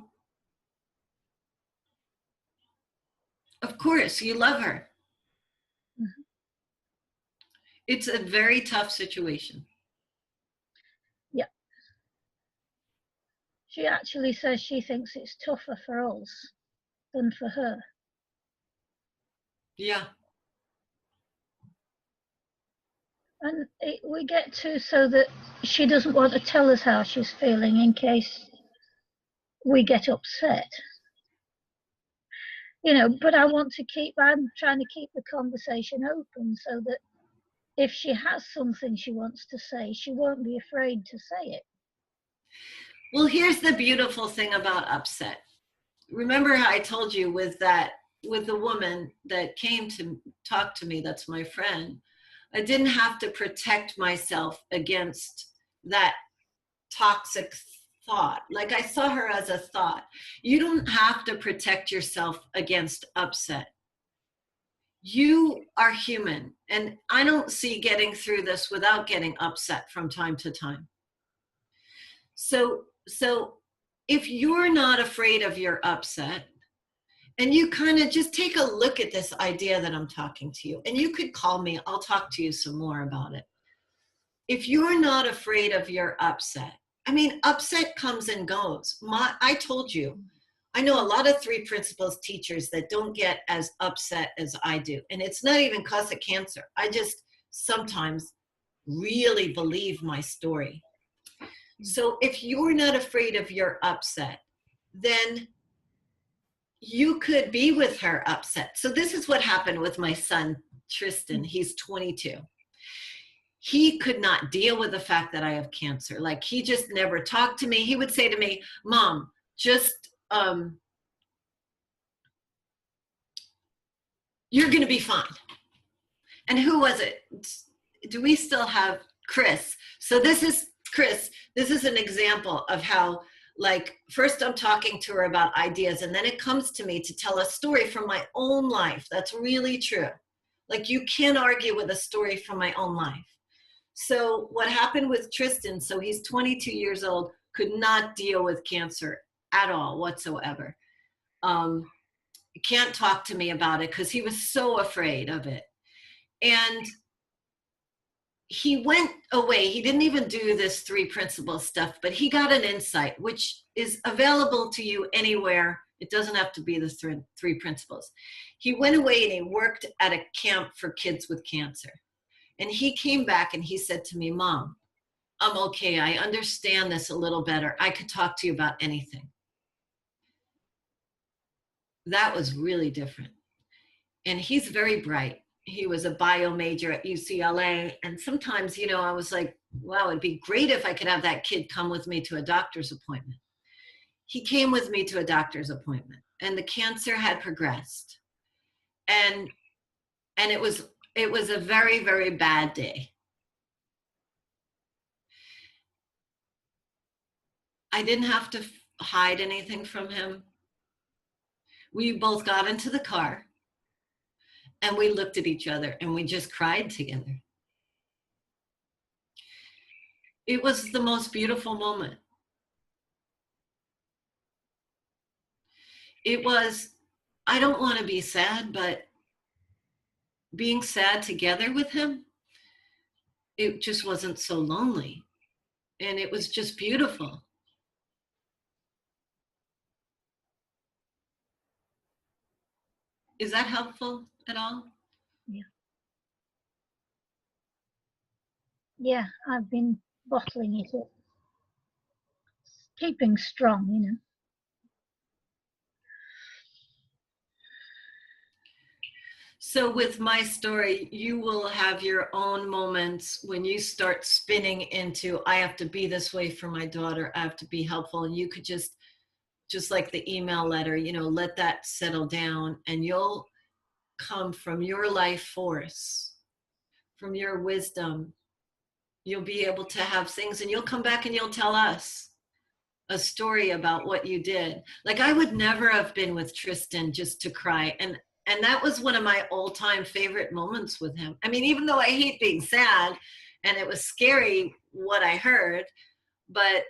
of course, you love her. Mm-hmm. It's a very tough situation. Yeah. She actually says she thinks it's tougher for us than for her. Yeah. And we get to so that she doesn't want to tell us how she's feeling in case we get upset. But I'm trying to keep the conversation open so that if she has something she wants to say, she won't be afraid to say it. Well, here's the beautiful thing about upset. Remember how I told you with the woman that came to talk to me, that's my friend, I didn't have to protect myself against that toxic thought. Like, I saw her as a thought. You don't have to protect yourself against upset. You are human, and I don't see getting through this without getting upset from time to time. So if you're not afraid of your upset, and you kind of just take a look at this idea that I'm talking to you, and you could call me, I'll talk to you some more about it. If you're not afraid of your upset, I mean, upset comes and goes. I told you, I know a lot of 3 principles teachers that don't get as upset as I do. And it's not even because of cancer. I just sometimes really believe my story. So if you're not afraid of your upset, then you could be with her upset. So this is what happened with my son, Tristan. He's 22. He could not deal with the fact that I have cancer. Like, he just never talked to me. He would say to me, Mom, just, you're going to be fine. And who was it? Do we still have Chris? So this is Chris. This is an example of how, like, first I'm talking to her about ideas, and then it comes to me to tell a story from my own life. That's really true. Like, you can't argue with a story from my own life. So what happened with Tristan, so he's 22 years old, could not deal with cancer at all whatsoever. He can't talk to me about it because he was so afraid of it. And he went away. He didn't even do this 3 principle stuff, but he got an insight, which is available to you anywhere It doesn't have to be the three principles. He went away and he worked at a camp for kids with cancer. And he came back and he said to me, Mom, I'm okay. I understand this a little better. I could talk to you about anything. That was really different. And he's very bright. He was a bio major at UCLA. And sometimes, you know, I was like, wow, it'd be great if I could have that kid come with me to a doctor's appointment. He came with me to a doctor's appointment, and the cancer had progressed. And it was a very, very bad day. I didn't have to hide anything from him. We both got into the car and we looked at each other and we just cried together. It was the most beautiful moment. It was, I don't want to be sad, but being sad together with him, it just wasn't so lonely. And it was just beautiful. Is that helpful at all? Yeah. Yeah, I've been bottling it up. Keeping strong, you know. So with my story, you will have your own moments when you start spinning into, I have to be this way for my daughter, I have to be helpful. And you could just like the email letter, you know, let that settle down, and you'll come from your life force, from your wisdom. You'll be able to have things, and you'll come back and you'll tell us a story about what you did. Like, I would never have been with Tristan just to cry. And that was one of my all-time favorite moments with him. I mean, even though I hate being sad and it was scary what I heard, but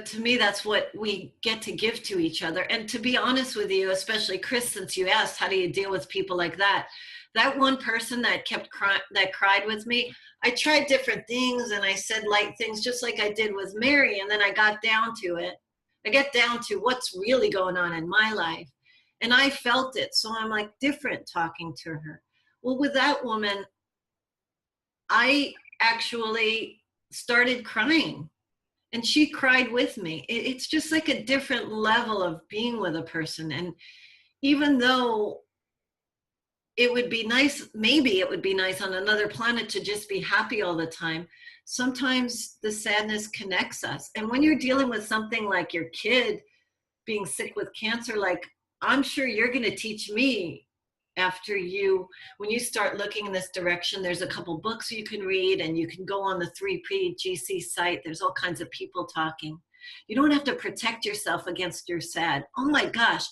to me, that's what we get to give to each other. And to be honest with you, especially Chris, since you asked, how do you deal with people like that? That one person that kept crying, that cried with me, I tried different things and I said light things just like I did with Mary. And then I got down to it. I get down to what's really going on in my life. And I felt it. So I'm like different talking to her. Well, with that woman, I actually started crying. And she cried with me. It's just like a different level of being with a person. And even though it would be nice, maybe it would be nice on another planet to just be happy all the time, sometimes the sadness connects us. And when you're dealing with something like your kid being sick with cancer, like, I'm sure you're going to teach me after when you start looking in this direction. There's a couple books you can read, and you can go on the 3PGC site. There's all kinds of people talking. You don't have to protect yourself against your sad. Oh my gosh.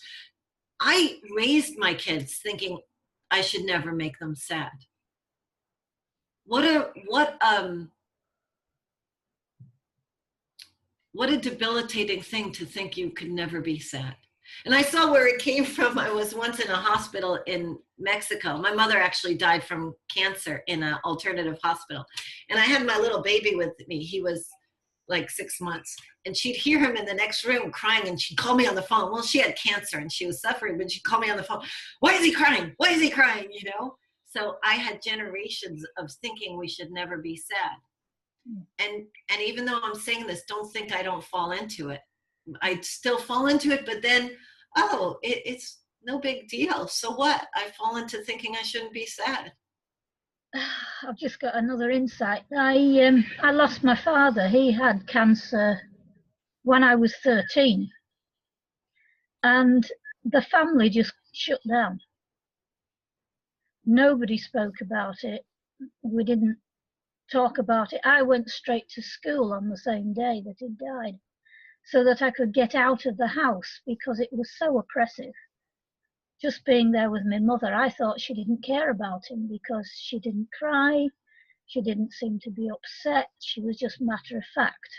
I raised my kids thinking I should never make them sad. What a debilitating thing to think you could never be sad. And I saw where it came from. I was once in a hospital in Mexico. My mother actually died from cancer in an alternative hospital. And I had my little baby with me. He was like 6 months. And she'd hear him in the next room crying, and she'd call me on the phone. Well, she had cancer and she was suffering, but she'd call me on the phone. Why is he crying? Why is he crying? You know? So I had generations of thinking we should never be sad. And even though I'm saying this, don't think I don't fall into it. I still fall into it, but then, it's no big deal. So what? I fall into thinking I shouldn't be sad. I've just got another insight. I lost my father. He had cancer when I was 13. And the family just shut down. Nobody spoke about it. We didn't talk about it. I went straight to school on the same day that he died, so that I could get out of the house, because it was so oppressive. Just being there with my mother, I thought she didn't care about him because she didn't cry, she didn't seem to be upset, she was just matter of fact.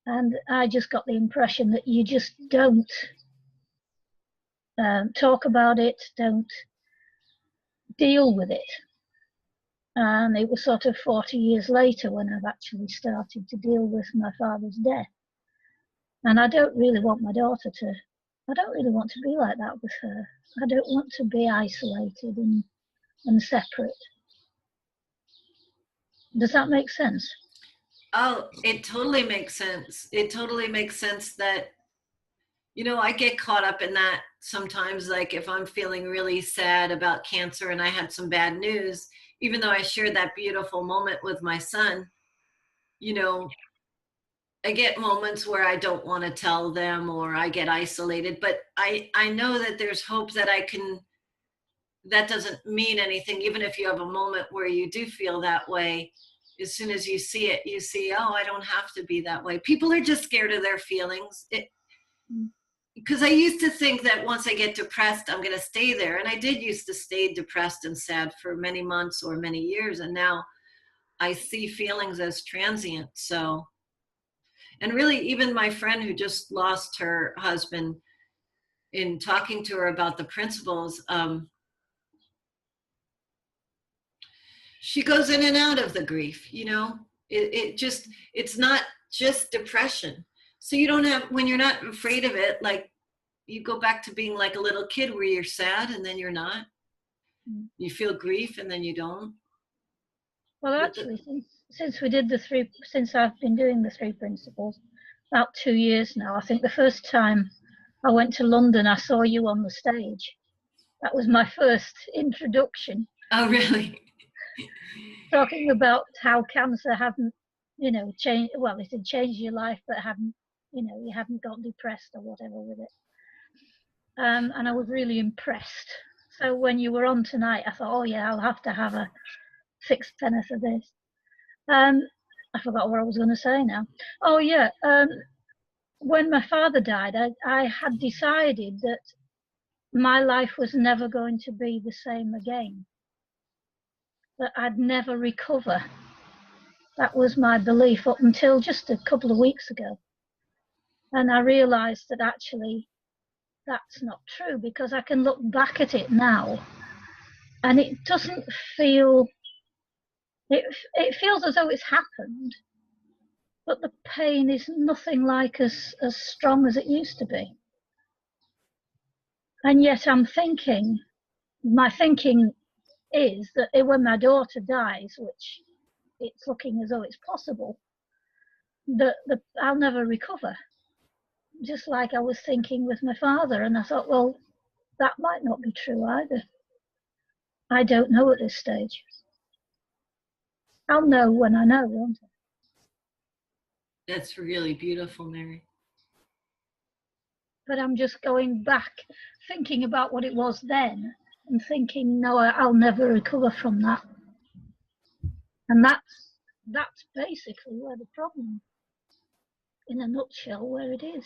And I just got the impression that you just don't talk about it, don't deal with it. And it was sort of 40 years later when I've actually started to deal with my father's death. And I don't really want my daughter to, I don't really want to be like that with her. I don't want to be isolated and separate. Does that make sense? Oh, it totally makes sense. It totally makes sense that, you know, I get caught up in that sometimes, like if I'm feeling really sad about cancer and I had some bad news, even though I shared that beautiful moment with my son, you know, I get moments where I don't want to tell them or I get isolated, but I know that there's hope that I can, that doesn't mean anything. Even if you have a moment where you do feel that way, as soon as you see it, you see, oh, I don't have to be that way. People are just scared of their feelings. Because I used to think that once I get depressed, I'm going to stay there. And I did used to stay depressed and sad for many months or many years. And now I see feelings as transient. So, and really, even my friend who just lost her husband, in talking to her about the principles, she goes in and out of the grief, you know, it's not just depression. So you don't have, when you're not afraid of it, like you go back to being like a little kid where you're sad and then you're not. You feel grief and then you don't. Well, actually, since we did since I've been doing the 3 principles, about 2 years now, I think the first time I went to London, I saw you on the stage. That was my first introduction. Oh, really? Talking about how cancer hadn't, you know, changed, well, it had changed your life, but hadn't, you know, you hadn't got depressed or whatever with it. And I was really impressed. So when you were on tonight, I thought, oh yeah, I'll have to have a 6-penneth of this. I forgot what I was going to say now. Oh yeah, when my father died, I had decided that my life was never going to be the same again, that I'd never recover. That was my belief up until just a couple of weeks ago. And I realized that actually that's not true, because I can look back at it now and it doesn't feel, it feels as though it's happened, but the pain is nothing like as strong as it used to be. And yet I'm thinking, my thinking is that when my daughter dies, which it's looking as though it's possible, that I'll never recover. Just like I was thinking with my father, and I thought, well, that might not be true either. I don't know at this stage. I'll know when I know, won't I? That's really beautiful, Mary. But I'm just going back, thinking about what it was then, and thinking, no, I'll never recover from that. And that's basically where the problem, in a nutshell, where it is.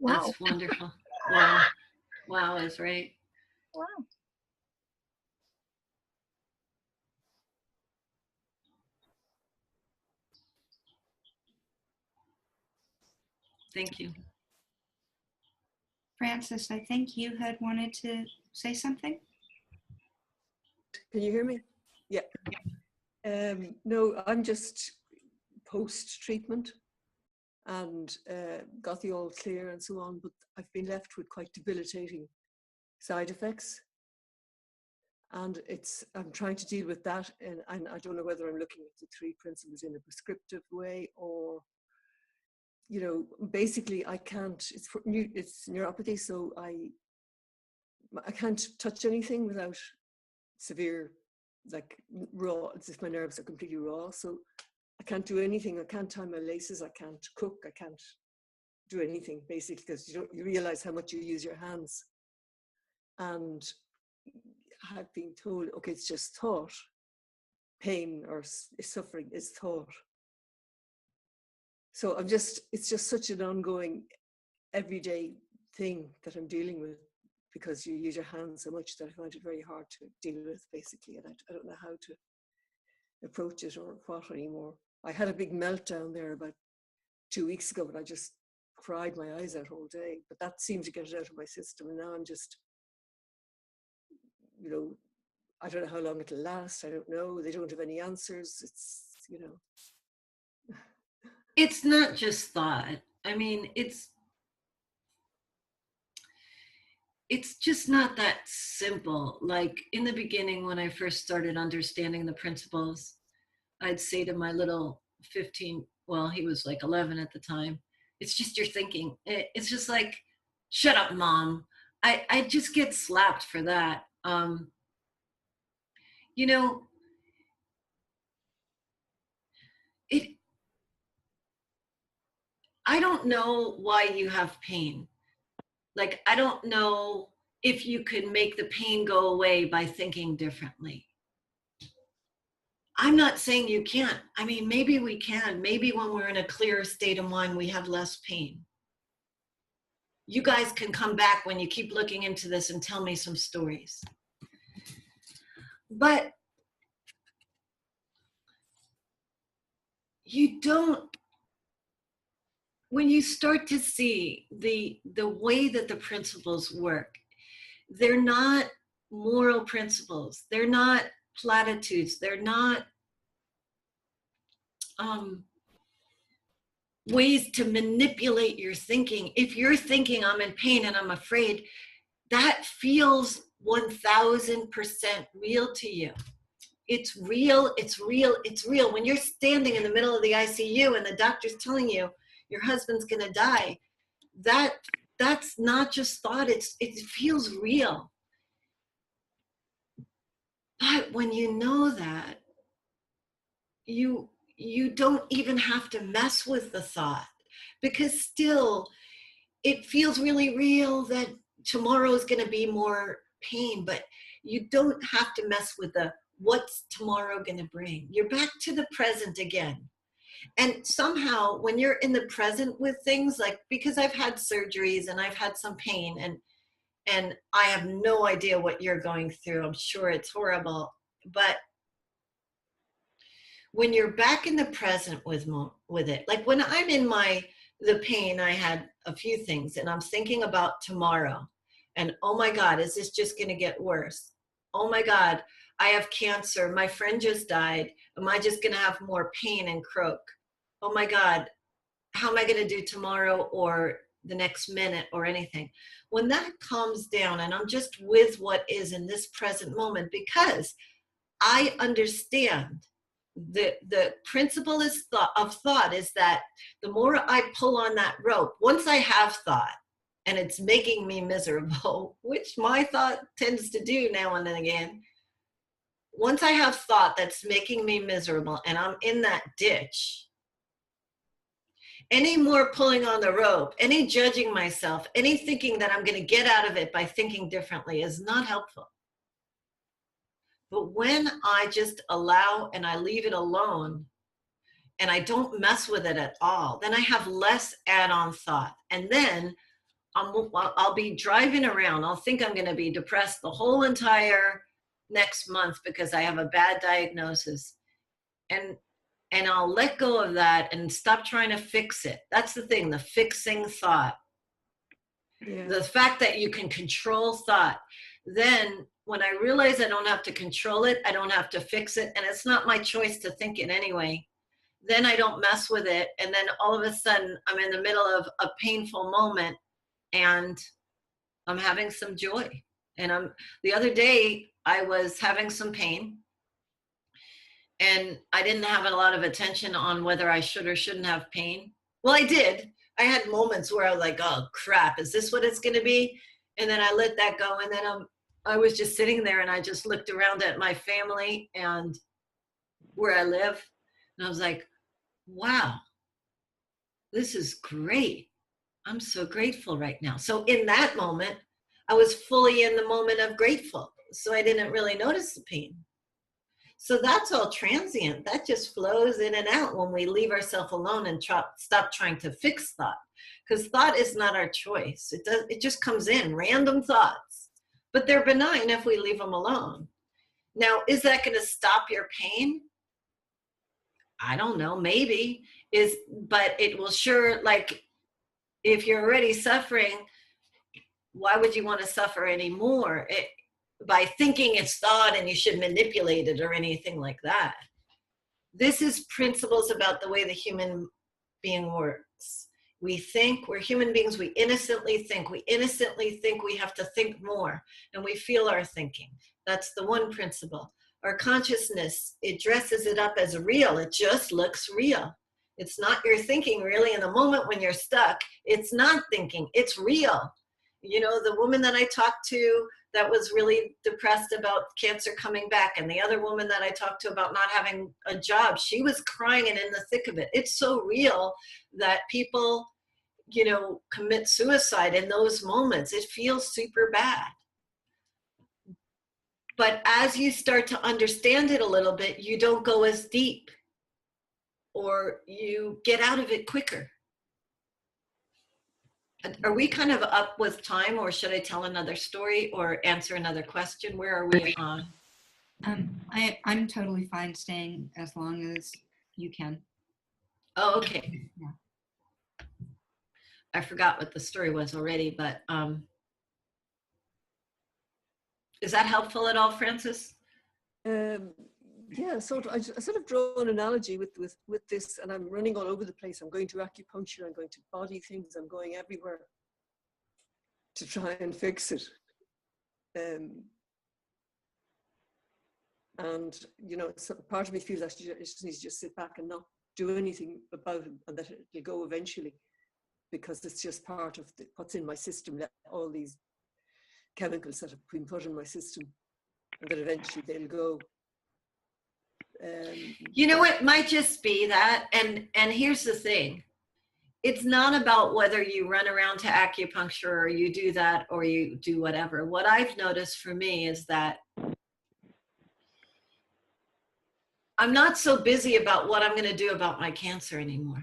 Wow. That's wonderful. Wow. Wow is right. Wow. Thank you. Francis, I think you had wanted to say something. Can you hear me? Yeah. No, I'm just post-treatment and got the all clear and so on, but I've been left with quite debilitating side effects. And I'm trying to deal with that, and I don't know whether I'm looking at the 3 principles in a prescriptive way, or, you know, basically I can't, it's neuropathy, so I can't touch anything without severe, like raw, it's if my nerves are completely raw, so I can't do anything. I can't tie my laces, I can't cook, I can't do anything, basically, because you realize how much you use your hands. And I've been told, okay, it's just thought. Pain or suffering is thought. So it's just such an ongoing, everyday thing that I'm dealing with, because you use your hands so much that I find it very hard to deal with, basically, and I don't know how to approach it or what anymore. I had a big meltdown there about 2 weeks ago, but I just cried my eyes out all day, but that seemed to get it out of my system, and now I'm just, you know, I don't know how long it'll last. I don't know. They don't have any answers. It's, you know. It's not just thought. I mean, it's just not that simple. Like in the beginning, when I first started understanding the principles, I'd say to my little 15, well, he was like 11 at the time, it's just your thinking. It's just like, shut up, Mom. I just get slapped for that. You know, I don't know why you have pain. Like, I don't know if you could make the pain go away by thinking differently. I'm not saying you can't. I mean, maybe we can. Maybe when we're in a clearer state of mind, we have less pain. You guys can come back when you keep looking into this and tell me some stories. But you don't, when you start to see the way that the principles work, they're not moral principles. They're not platitudes. They're not ways to manipulate your thinking. If you're thinking I'm in pain and I'm afraid, that feels 1000% real to you. It's real, it's real, it's real. When you're standing in the middle of the ICU and the doctor's telling you your husband's gonna die, that's not just thought, it feels real. But when you know that, you don't even have to mess with the thought, because still it feels really real that tomorrow is going to be more pain, but you don't have to mess with the what's tomorrow going to bring. You're back to the present again. And somehow when you're in the present with things, like, because I've had surgeries and I've had some pain, and I have no idea what you're going through. I'm sure it's horrible, but when you're back in the present with it, like when I'm in the pain, I had a few things and I'm thinking about tomorrow and, oh my God, is this just going to get worse? Oh my God, I have cancer. My friend just died. Am I just going to have more pain and croak? Oh my God, how am I going to do tomorrow or the next minute or anything? When that calms down and I'm just with what is in this present moment, because I understand the principle of thought is that the more I pull on that rope, once I have thought and it's making me miserable, which my thought tends to do now and then again, once I have thought that's making me miserable and I'm in that ditch, any more pulling on the rope, any judging myself, any thinking that I'm going to get out of it by thinking differently is not helpful. But when I just allow and I leave it alone and I don't mess with it at all, then I have less add-on thought. And then I'll be driving around. I'll think I'm going to be depressed the whole entire next month because I have a bad diagnosis. And I'll let go of that and stop trying to fix it. That's the thing, the fixing thought. Yeah. The fact that you can control thought. Then when I realize I don't have to control it, I don't have to fix it, and it's not my choice to think it anyway, then I don't mess with it. And then all of a sudden I'm in the middle of a painful moment and I'm having some joy. And the other day I was having some pain and I didn't have a lot of attention on whether I should or shouldn't have pain. Well, I did. I had moments where I was like, oh crap, is this what it's going to be? And then I let that go. And then I was just sitting there and I just looked around at my family and where I live. And I was like, wow, this is great. I'm so grateful right now. So in that moment, I was fully in the moment of grateful. So I didn't really notice the pain. So that's all transient. That just flows in and out when we leave ourselves alone and stop trying to fix thought. Because thought is not our choice. It just comes in, random thoughts. But they're benign if we leave them alone. Now, is that going to stop your pain? I don't know, maybe. But it will sure, like, if you're already suffering, why would you want to suffer anymore? by thinking it's thought and you should manipulate it or anything like that. This is principles about the way the human being works. We think, we're human beings, we innocently think. We innocently think we have to think more, and we feel our thinking. That's the one principle. Our consciousness, it dresses it up as real. It just looks real. It's not your thinking really. In the moment when you're stuck, it's not thinking, it's real. You know, the woman that I talked to that was really depressed about cancer coming back, and the other woman that I talked to about not having a job, she was crying and in the thick of it. It's so real that people, you know, commit suicide in those moments. It feels super bad. But as you start to understand it a little bit, you don't go as deep, or you get out of it quicker. Are we kind of up with time, or should I tell another story or answer another question? Where are we on? I'm totally fine staying as long as you can. Oh, okay. Yeah. I forgot what the story was already, but is that helpful at all, Francis? Yeah, sort of. I sort of draw an analogy with this, and I'm running all over the place. I'm going to acupuncture, I'm going to body things, I'm going everywhere to try and fix it. And, you know, part of me feels that it just needs to just sit back and not do anything about it, and that it'll go eventually, because it's just part of what's in my system, all these chemicals that have been put in my system, and that eventually they'll go. You know, it might just be that, and here's the thing. It's not about whether you run around to acupuncture or you do that or you do whatever. What I've noticed for me is that I'm not so busy about what I'm going to do about my cancer anymore.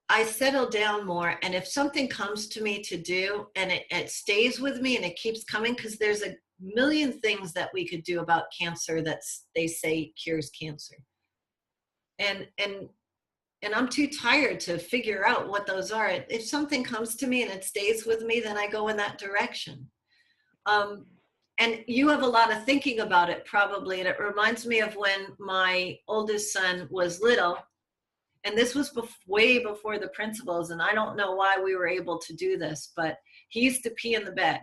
I settle down more, and if something comes to me to do and it stays with me and it keeps coming, because there's a million things that we could do about cancer that they say cures cancer. And I'm too tired to figure out what those are. If something comes to me and it stays with me, then I go in that direction. And you have a lot of thinking about it probably. And it reminds me of when my oldest son was little, and this was way before the principles. And I don't know why we were able to do this, but he used to pee in the bed.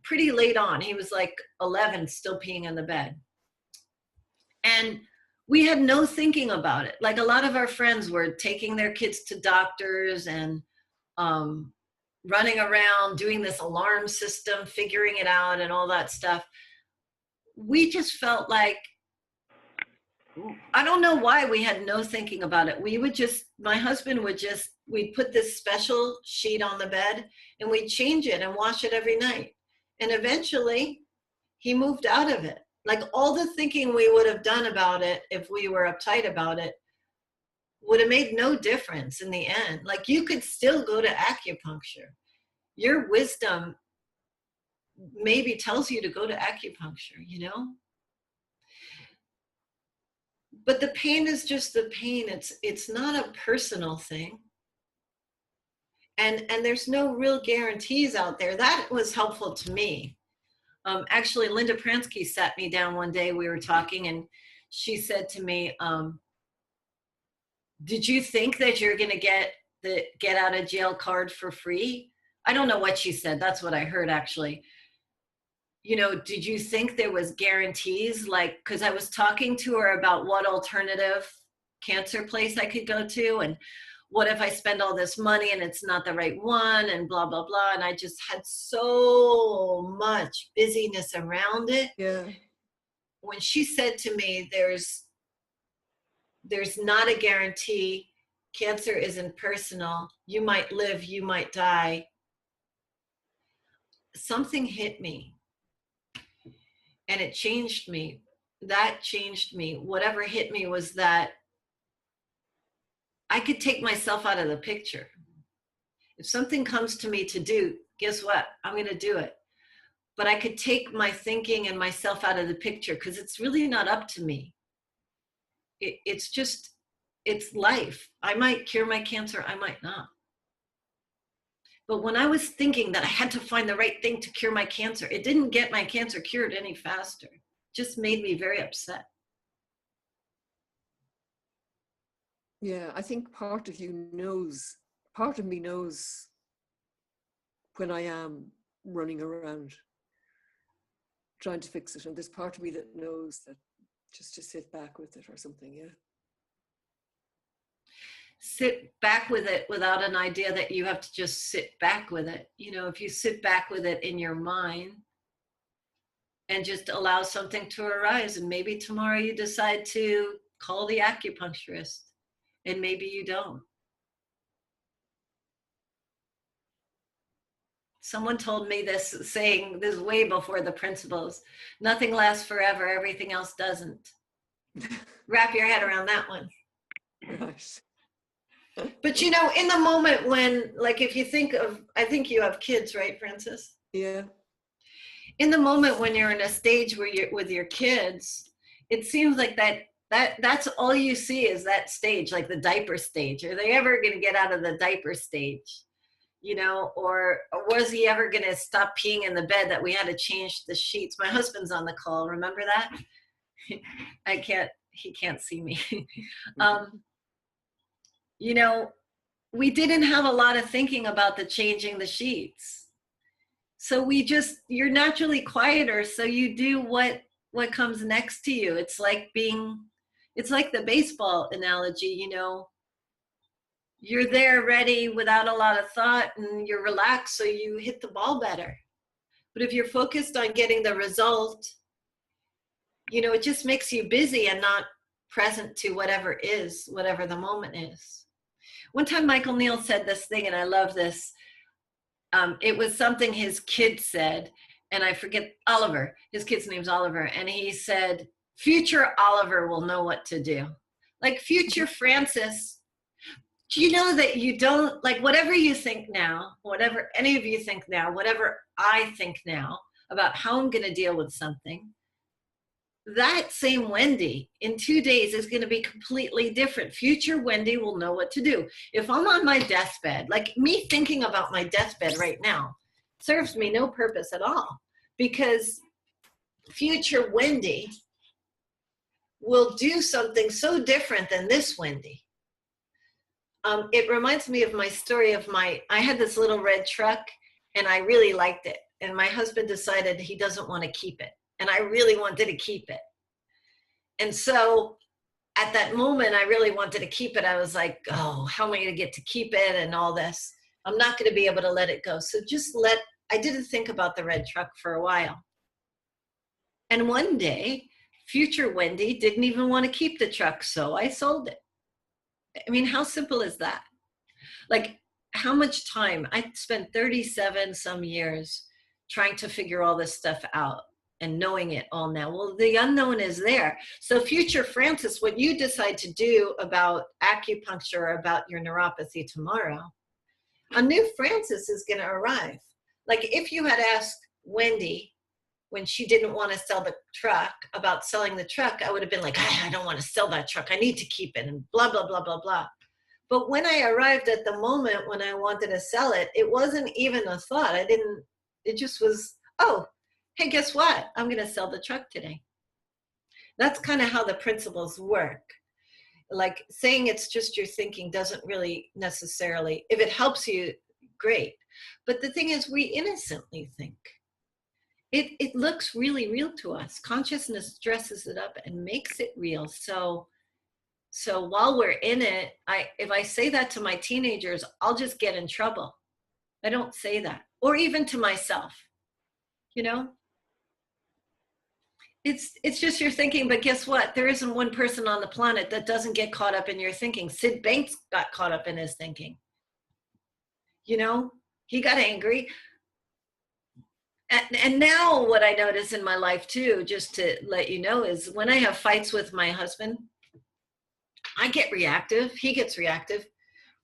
Pretty late on. He was like 11, still peeing in the bed. And we had no thinking about it. Like a lot of our friends were taking their kids to doctors and running around doing this alarm system, figuring it out and all that stuff. We just felt like, I don't know why we had no thinking about it. We would just, my husband would just, we'd put this special sheet on the bed and we'd change it and wash it every night. And eventually he moved out of it. Like all the thinking we would have done about it if we were uptight about it would have made no difference in the end. Like you could still go to acupuncture. Your wisdom maybe tells you to go to acupuncture, you know? But the pain is just the pain. It's not a personal thing. And there's no real guarantees out there. That was helpful to me. Actually, Linda Pransky sat me down one day, we were talking, and she said to me, did you think that you're going to get the get out of jail card for free? I don't know what she said. That's what I heard, actually. You know, did you think there was guarantees? Like, because I was talking to her about what alternative cancer place I could go to, and what if I spend all this money and it's not the right one, and blah, blah, blah. And I just had so much busyness around it. Yeah. When she said to me, there's not a guarantee, cancer isn't personal, you might live, you might die, something hit me. And it changed me. That changed me. Whatever hit me was that I could take myself out of the picture. If something comes to me to do, guess what? I'm going to do it. But I could take my thinking and myself out of the picture because it's really not up to me. It's just, it's life. I might cure my cancer, I might not. But when I was thinking that I had to find the right thing to cure my cancer, it didn't get my cancer cured any faster. It just made me very upset. Yeah, I think part of me knows when I am running around trying to fix it. And there's part of me that knows that just to sit back with it or something, yeah. Sit back with it without an idea that you have to just sit back with it. You know, if you sit back with it in your mind and just allow something to arise, and maybe tomorrow you decide to call the acupuncturist, and maybe you don't. Someone told me this saying, this way before the principles: nothing lasts forever, everything else doesn't. Wrap your head around that one. Right. But you know, in the moment when, like, if you think of, I think you have kids, right, Francis? Yeah. In the moment when you're in a stage where you're with your kids, it seems like that's all you see is that stage, like the diaper stage. Are they ever going to get out of the diaper stage? You know, or was he ever going to stop peeing in the bed that we had to change the sheets? My husband's on the call. Remember that? He can't see me. You know, we didn't have a lot of thinking about the changing the sheets. So you're naturally quieter. So you do what comes next to you. It's like the baseball analogy, you know, you're there ready without a lot of thought and you're relaxed. So you hit the ball better. But if you're focused on getting the result, you know, it just makes you busy and not present to whatever the moment is. One time Michael Neal said this thing, and I love this. It was something his kid said, and I forget, Oliver, his kid's name's Oliver, and he said, future Oliver will know what to do. Like future Francis, do you know that you don't, like whatever you think now, whatever any of you think now, whatever I think now about how I'm going to deal with something, that same Wendi in 2 days is going to be completely different. Future Wendi will know what to do. If I'm on my deathbed, like me thinking about my deathbed right now serves me no purpose at all, because future Wendi will do something so different than this Wendi. It reminds me of my story of I had this little red truck and I really liked it. And my husband decided he doesn't want to keep it. And I really wanted to keep it. And so at that moment, I really wanted to keep it. I was like, oh, how am I going to get to keep it and all this? I'm not going to be able to let it go. So I didn't think about the red truck for a while. And one day, future Wendi didn't even want to keep the truck. So I sold it. I mean, how simple is that? Like, how much time? I spent 37 some years trying to figure all this stuff out and knowing it all now. Well, the unknown is there. So future Francis, what you decide to do about acupuncture or about your neuropathy tomorrow, a new Francis is going to arrive. Like if you had asked Wendi when she didn't want to sell the truck about selling the truck, I would have been like, I don't want to sell that truck. I need to keep it and blah, blah, blah, blah, blah. But when I arrived at the moment when I wanted to sell it, it wasn't even a thought. It just was, oh, hey, guess what? I'm going to sell the truck today. That's kind of how the principles work. Like saying it's just your thinking doesn't really necessarily, if it helps you, great. But the thing is, we innocently think. It looks really real to us. Consciousness dresses it up and makes it real. So while we're in it, if I say that to my teenagers, I'll just get in trouble. I don't say that. Or even to myself, you know? It's just your thinking, but guess what? There isn't one person on the planet that doesn't get caught up in your thinking. Sid Banks got caught up in his thinking. You know, he got angry. And now what I notice in my life too, just to let you know, is when I have fights with my husband, I get reactive. He gets reactive.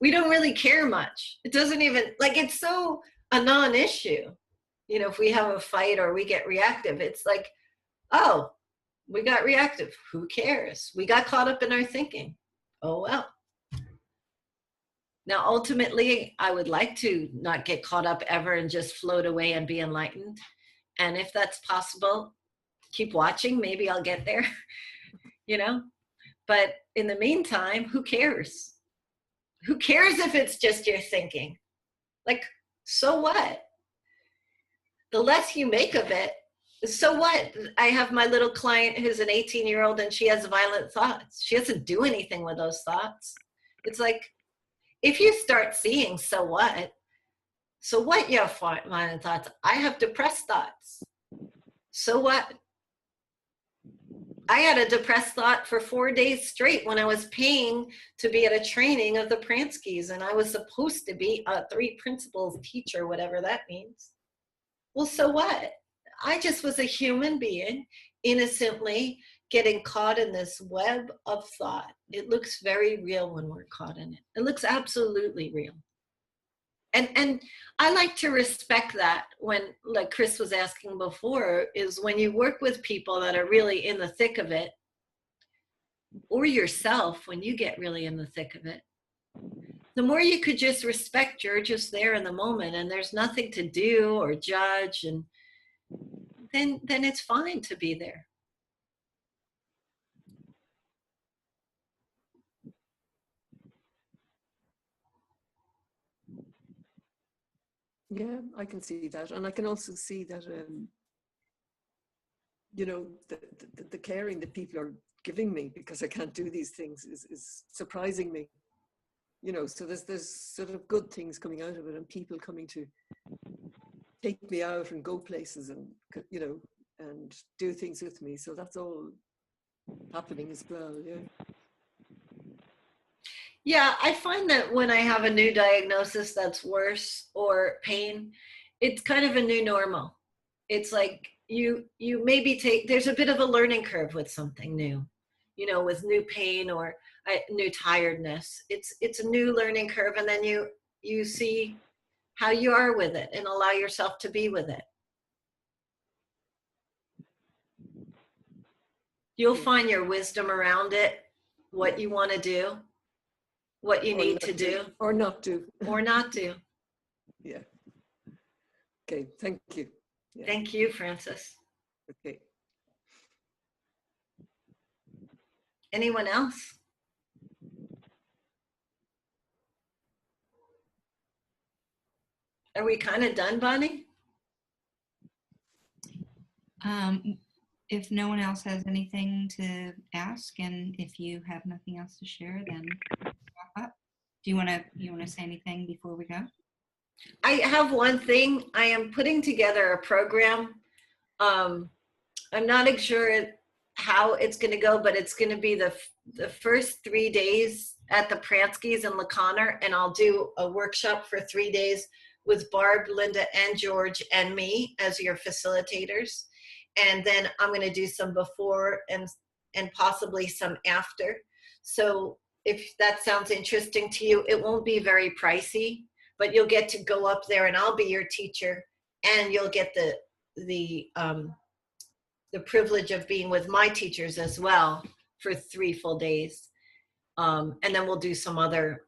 We don't really care much. It doesn't even, like, it's so a non-issue. You know, if we have a fight or we get reactive, it's like, oh, we got reactive. Who cares? We got caught up in our thinking. Oh, well. Now, ultimately, I would like to not get caught up ever and just float away and be enlightened. And if that's possible, keep watching. Maybe I'll get there, you know? But in the meantime, who cares? Who cares if it's just your thinking? Like, so what? The less you make of it, so what? I have my little client who's an 18-year-old and she has violent thoughts. She doesn't do anything with those thoughts. It's like, if you start seeing, so what? So what you have violent thoughts? I have depressed thoughts. So what? I had a depressed thought for 4 days straight when I was paying to be at a training of the Pranskys, and I was supposed to be a 3 principles teacher, whatever that means. Well, so what? I just was a human being, innocently getting caught in this web of thought. It looks very real when we're caught in it. It looks absolutely real. And I like to respect that when, like Chris was asking before, is when you work with people that are really in the thick of it, or yourself when you get really in the thick of it, the more you could just respect you're just there in the moment and there's nothing to do or judge, and then it's fine to be there. Yeah, I can see that. And I can also see that, you know, the caring that people are giving me because I can't do these things is surprising me. You know, so there's sort of good things coming out of it, and people coming to take me out and go places and, you know, and do things with me. So that's all happening as well, yeah. Yeah, I find that when I have a new diagnosis that's worse or pain, it's kind of a new normal. It's like you maybe there's a bit of a learning curve with something new, you know, with new pain or new tiredness. It's a new learning curve, and then you see how you are with it and allow yourself to be with it. You'll find your wisdom around it, what you want to do, what you need to do. Or not do. Or not do. Yeah. Okay, thank you. Yeah. Thank you, Francis. Okay. Anyone else? Are we kind of done, Bonnie? If no one else has anything to ask, and if you have nothing else to share, then wrap up. Do you want to say anything before we go? I have one thing. I am putting together a program. I'm not sure how it's going to go, but it's going to be the first 3 days at the Pranskys in LaConner, and I'll do a workshop for 3 days with Barb, Linda, and George and me as your facilitators. And then I'm going to do some before and possibly some after. So if that sounds interesting to you, it won't be very pricey, but you'll get to go up there and I'll be your teacher, and you'll get the privilege of being with my teachers as well for 3 full days. And then we'll do some other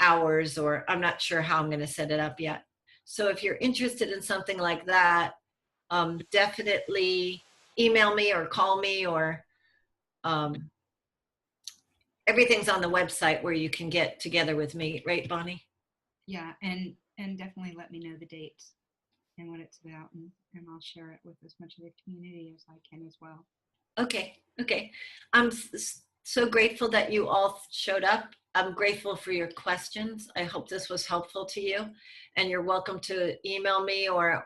hours, or I'm not sure how I'm going to set it up yet. So if you're interested in something like that, definitely email me or call me, or everything's on the website where you can get together with me, right, Bonnie? Yeah, and definitely let me know the dates and what it's about, and I'll share it with as much of the community as I can as well. Okay. I'm so grateful that you all showed up. I'm grateful for your questions. I hope this was helpful to you, and you're welcome to email me or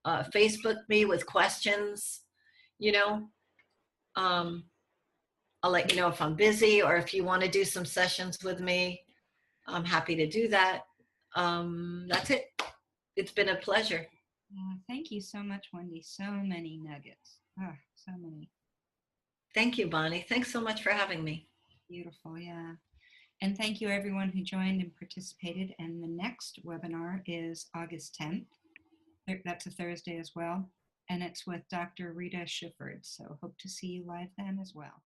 Facebook me with questions. You know, I'll let you know if I'm busy, or if you want to do some sessions with me, I'm happy to do that. That's it. It's been a pleasure. Thank you so much, Wendy. So many nuggets. So many. Thank you, Bonnie. Thanks so much for having me. Beautiful, yeah. And thank you everyone who joined and participated. And the next webinar is August 10th. That's a Thursday as well. And it's with Dr. Rita Shifford. So hope to see you live then as well.